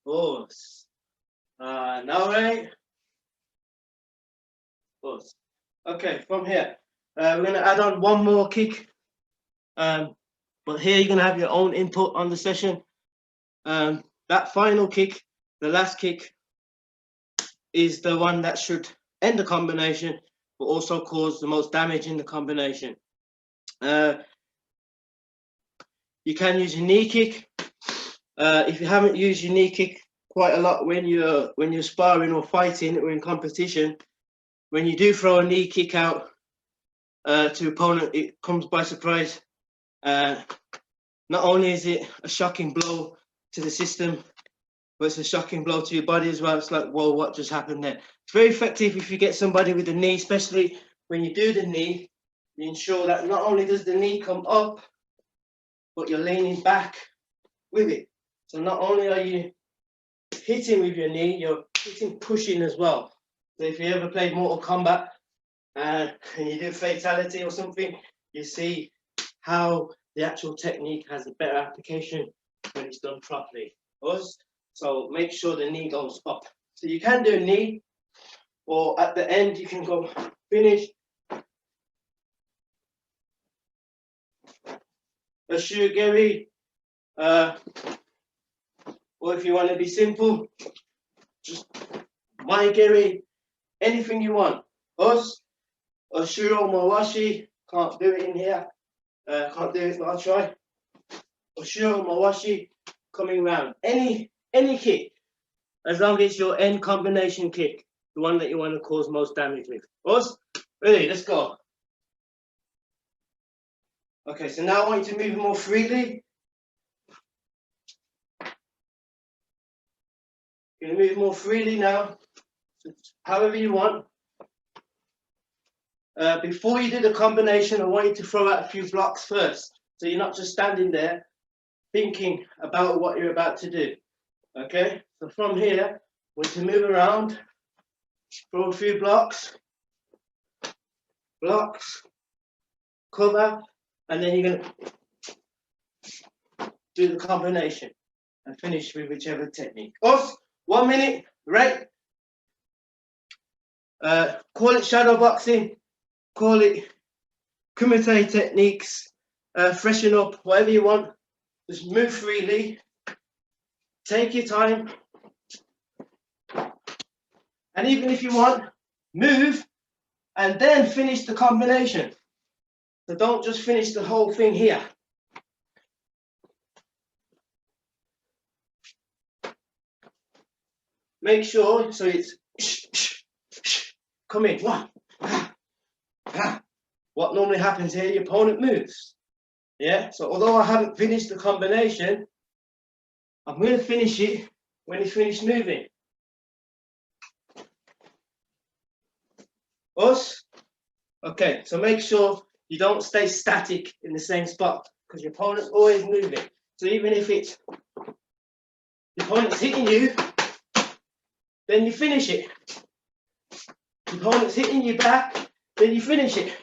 Speaker 1: Us. Now ready? Us. Okay, from here, we're going to add on 1 more kick. But here you're going to have your own input on the session. That final kick the last kick is the one that should end the combination, but also cause the most damage in the combination. You can use your knee kick. If you haven't used your knee kick quite a lot when you're sparring or fighting or in competition, when you do throw a knee kick out to opponent, it comes by surprise. Not only is it a shocking blow to the system, but it's a shocking blow to your body as well. It's like, whoa, what just happened there? It's very effective if you get somebody with a knee, especially when you do the knee. You ensure that not only does the knee come up, but you're leaning back with it. So not only are you hitting with your knee, you're hitting, pushing as well. So if you ever played Mortal Kombat and you do fatality or something, you see how the actual technique has a better application when it's done properly. So make sure the knee goes up. So you can do a knee, or at the end you can go finish a shugeri, or if you want to be simple, just maigeri, anything you want. Or shuro mawashi, can't do it in here, can't do it, but I'll try. Or shuro mawashi, coming round. Any kick, as long as it's your end combination kick, the one that you want to cause most damage with. Ready, let's go. Okay, so now I want you to move more freely. You're going to move more freely now, however you want. Before you do the combination, I want you to throw out a few blocks first. So you're not just standing there thinking about what you're about to do. Okay, so from here, I want you to move around, throw a few blocks, cover, and then you're going to do the combination and finish with whichever technique. 1 minute, right? Call it shadow boxing, call it kumite techniques, freshen up, whatever you want. Just move freely, take your time. And even if you want, move and then finish the combination. So don't just finish the whole thing here. Make sure, so it's come in, one. What normally happens here, your opponent moves. Yeah, so although I haven't finished the combination, I'm going to finish it when he's finished moving. Okay, so make sure you don't stay static in the same spot because your opponent's always moving. So even if it's the opponent's hitting you, then you finish it. The opponent's hitting you back, then you finish it.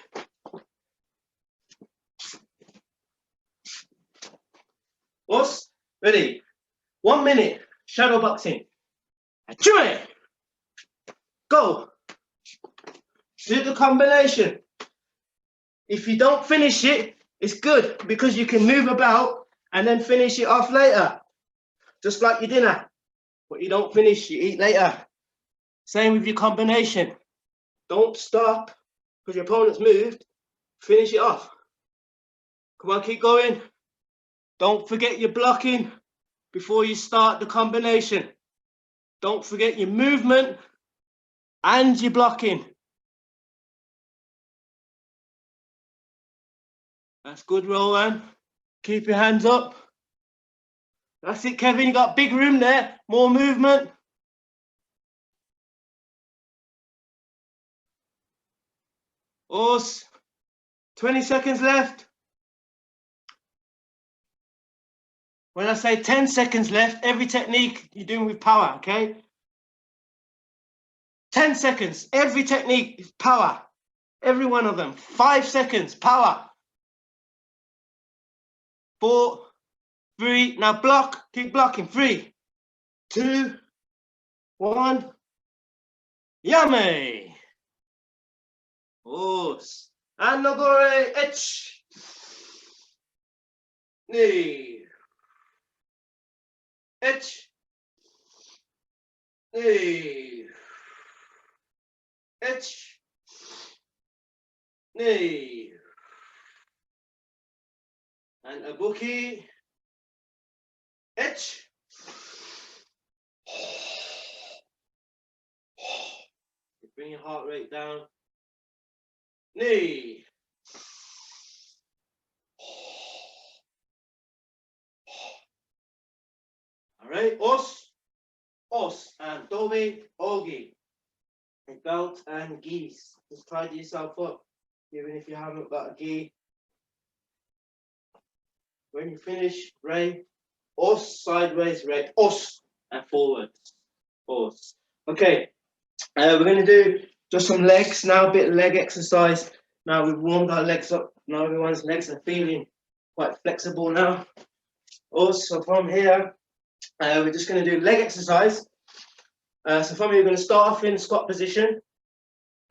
Speaker 1: Ready? 1 minute, shadow boxing. Go. Do the combination. If you don't finish it, it's good because you can move about and then finish it off later. Just like your dinner. But you don't finish, you eat later. Same with your combination. Don't stop because your opponent's moved. Finish it off. Come on, keep going. Don't forget your blocking before you start the combination. Don't forget your movement and your blocking. That's good, Rowan. Keep your hands up. That's it, Kevin. You got big room there. More movement. Us. 20 seconds left. When I say 10 seconds left, every technique you're doing with power, okay? 10 seconds, every technique is power. Every one of them. 5 seconds, power. 4, 3, now block, keep blocking. 3, 2, 1. Yame. Os. And nogore, etch. Knee. Etch. knee, itch, knee, and abuki, itch. Bring your heart rate down. Knee. All right, os, and dobe, ogi. A belt and geese. Just tidy yourself up, even if you haven't got a gi. When you finish, ray, os, sideways, ray, os, and forwards, os. Okay, we're going to do just some legs now, a bit of leg exercise. Now we've warmed our legs up. Now everyone's legs are feeling quite flexible now. Also from here, we're just going to do leg exercise. So from here, we're going to start off in squat position,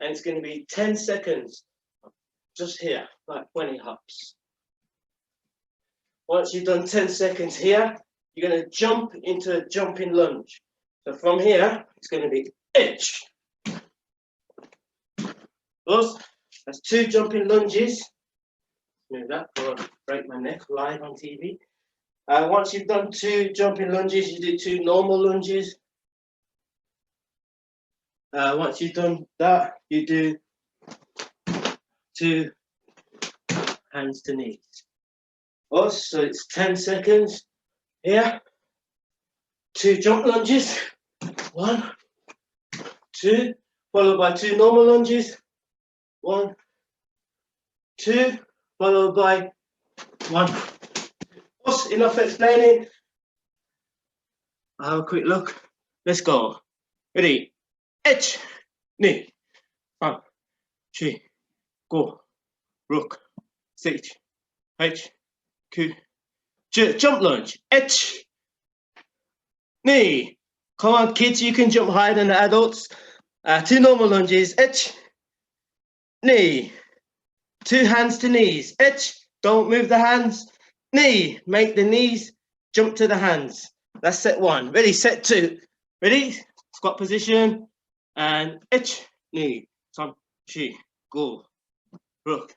Speaker 1: and it's going to be 10 seconds, just here, like 20 hops. Once you've done 10 seconds here, you're going to jump into a jumping lunge. So from here, it's going to be itch. Those, that's 2 jumping lunges. Move that, or break my neck live on TV. Once you've done 2 jumping lunges, you do 2 normal lunges. Once you've done that, you do 2 hands to knees. Oh, so it's 10 seconds here. 2 jump lunges. 1, 2, followed by 2 normal lunges. 1, 2, followed by 1. Enough explaining. I'll have a quick look. Let's go. Ready? Itch, knee, 1, 2, go, rook, 6, 8, 9, jump lunge, itch, knee. Come on, kids, you can jump higher than the adults. 2 normal lunges, itch, knee. 2 hands to knees, itch. Don't move the hands. Knee. Make the knees jump to the hands. That's set 1. Ready? Set 2. Ready? Squat position. And itch. Knee. 3, 4, go. Rook.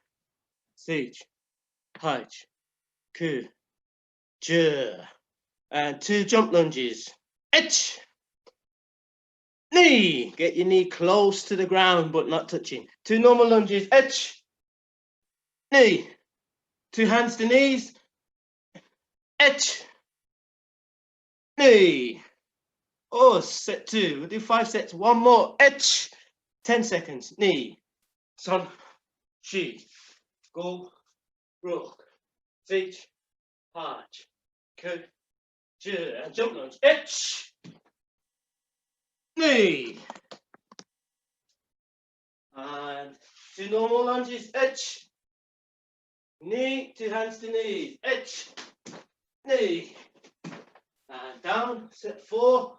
Speaker 1: 6, 8, 9, 10. And 2 jump lunges. Itch. Knee. Get your knee close to the ground but not touching. 2 normal lunges. Itch. Knee. 2 hands to knees. Itch. Knee. Oh, set 2. We'll do 5 sets. 1 more. Itch. 10 seconds. Knee. 3, 4, go. Rook. 6, 8, 9, 10. And jump lunge. Itch. Knee. And 2 normal lunges. Itch. Knee. 2 hands to knees. Itch. Knee. And down. Set 4.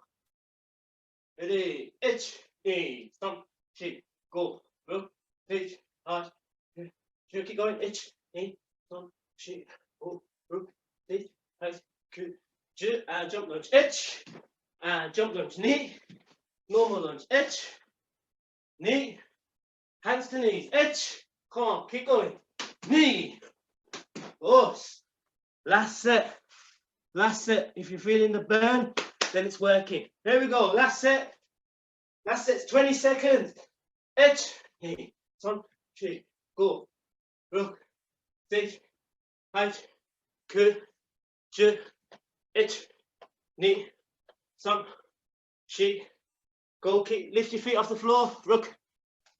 Speaker 1: Ready. Itch. Knee. 3, 4, go. Rook. 6, 8, 9, 10. Keep going. Itch. Knee. 3, 4, go. Rook. 6, 8, 9, 10. And jump lunge. Itch. And jump lunge. Knee. Normal lunge. Itch. Knee. Hands to knees. Itch. Come on. Keep going. Knee. Oh. Last set. Last set. If you're feeling the burn, then it's working. There we go. Last set. Last set's 20 seconds. Itch. Knee. 3, 4, go. Rook. 6, 8, 9, 10. Itch. Knee. 3, 4, go. Keep. Lift your feet off the floor. Rook.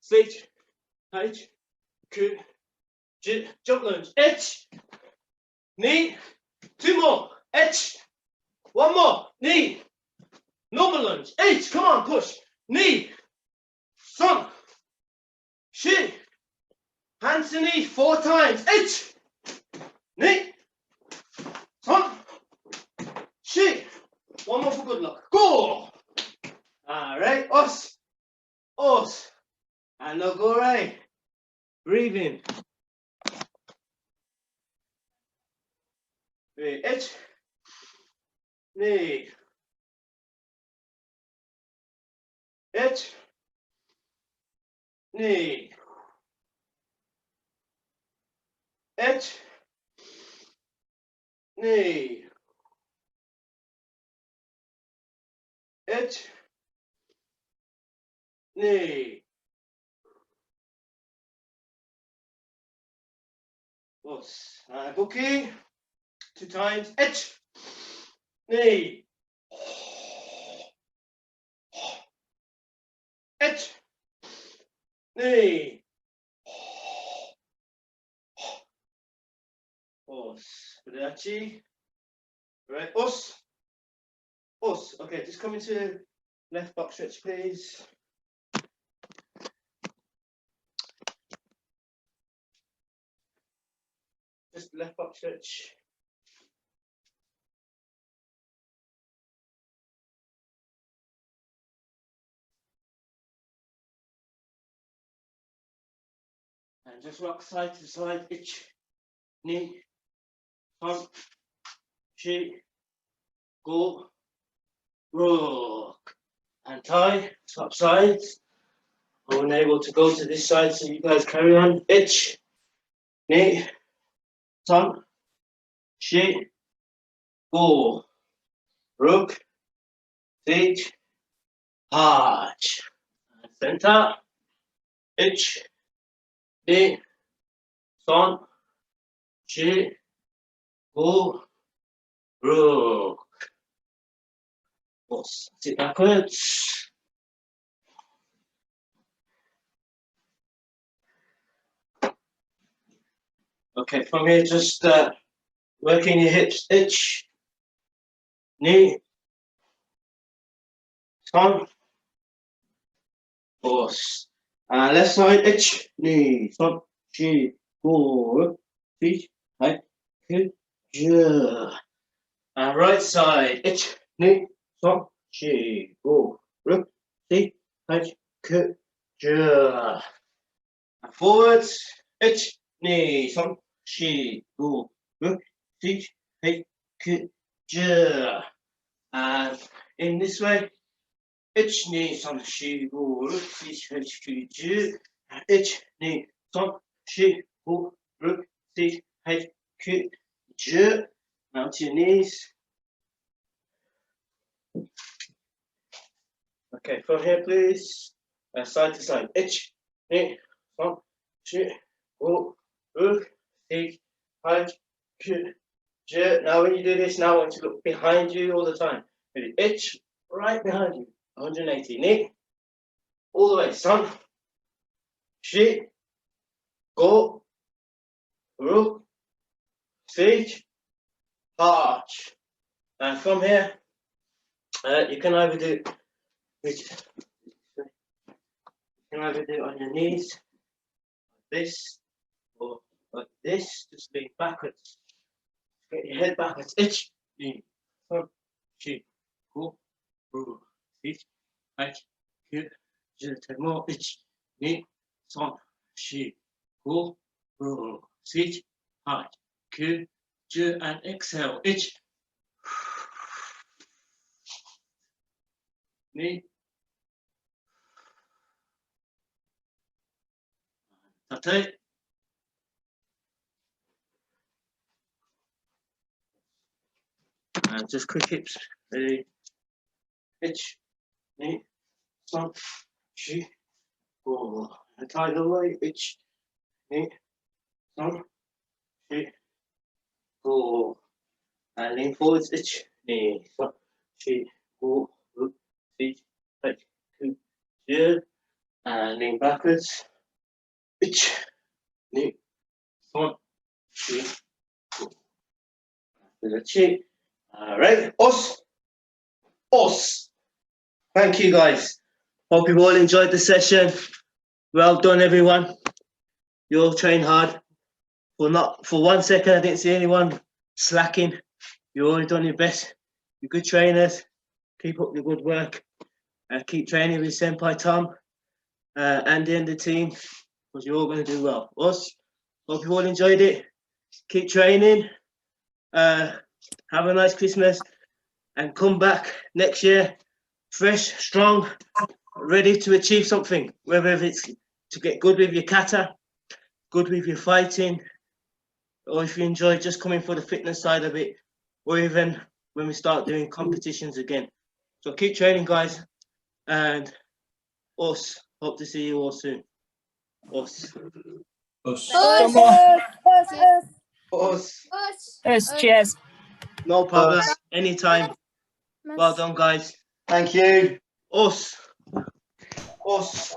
Speaker 1: 6, 8, 9, 10. Jump lunge. Itch. Knee. 2 more. Itch. 1 more. Knee. Normal lunge. Itch. Come on, push. Knee. 3, 4. Hands to knee 4 times. Itch. Knee. 3, 4. 1 more for good luck. Go. All right. Us. Us. And now go right. Breathe in. Itch. Knee. Ich, ni. Ich, ni. Ich, ni. Us. Bookie. 2 times. Ich, ni. Ich, ni. Us. Braci. Right. Us. Us. Okay, just come into left box stretch, please. Just left box stretch. And just rock side to side, ich, knee, front, she, go, rock, and tie, swap sides. I'm unable to go to this side, so you guys carry on. Ich, knee, front, she, go, rook, feet, arch, center, ich, knee, front, she, go, rook. Sit backwards. Okay, from here, just working your hips. Ich, knee, front, horse. Left side, ich, knee, front, she, go, feet, high, good, yeah. Right side, ich, knee, front, she, go, rook, feet, high, good, yeah. Forwards, ich, knee, front, she, go, rook, feet, high, good, yeah. And in this way, ich, knee, front, she, go, rook, feet, high, good, yeah. Ich, knee, front, she, go, rook, feet, high, good, yeah. Now to your knees. Okay, from here, please. Side to side. Ich, knee, front, she, go, rook, feet, high, good, yeah. Now when you do this, now I want you to look behind you all the time. Ready? Ich, right behind you. 180. Knee, all the way. Son, she, go, rook, feet, arch. And from here, you can either do it on your knees, like this, or like this, just lean backwards. Get your head backwards. Ich, knee, front, she, go, rook, feet, high, good, just more. Ich, knee, front, she, go, rook, feet, high, good, and exhale. Ich, knee, tate, and just quick hips. Ready? Ich, knee, front, she, go. And tie the way. Ich, knee, front, she, go. And lean forwards. Ich, knee, front, she, go. Rook, feet, right, good, yeah. And lean backwards. Ich, knee, front, she, go. That's it. All right, us. Thank you, guys. Hope you all enjoyed the session. Well done, everyone. You all trained hard. For 1 second, I didn't see anyone slacking. You all done your best. You're good trainers. Keep up the good work. Keep training with Senpai Tom, Andy and the team, because you're all going to do well. Us. Hope you all enjoyed it. Keep training. Have a nice Christmas and come back next year fresh, strong, ready to achieve something, whether it's to get good with your kata, good with your fighting, or if you enjoy just coming for the fitness side of it, or even when we start doing competitions again. So keep training, guys, and us. Hope to see you all soon. Us. Us.
Speaker 4: Cheers.
Speaker 1: No problem. Anytime. Well done, guys.
Speaker 5: Thank you.
Speaker 1: Us. Us.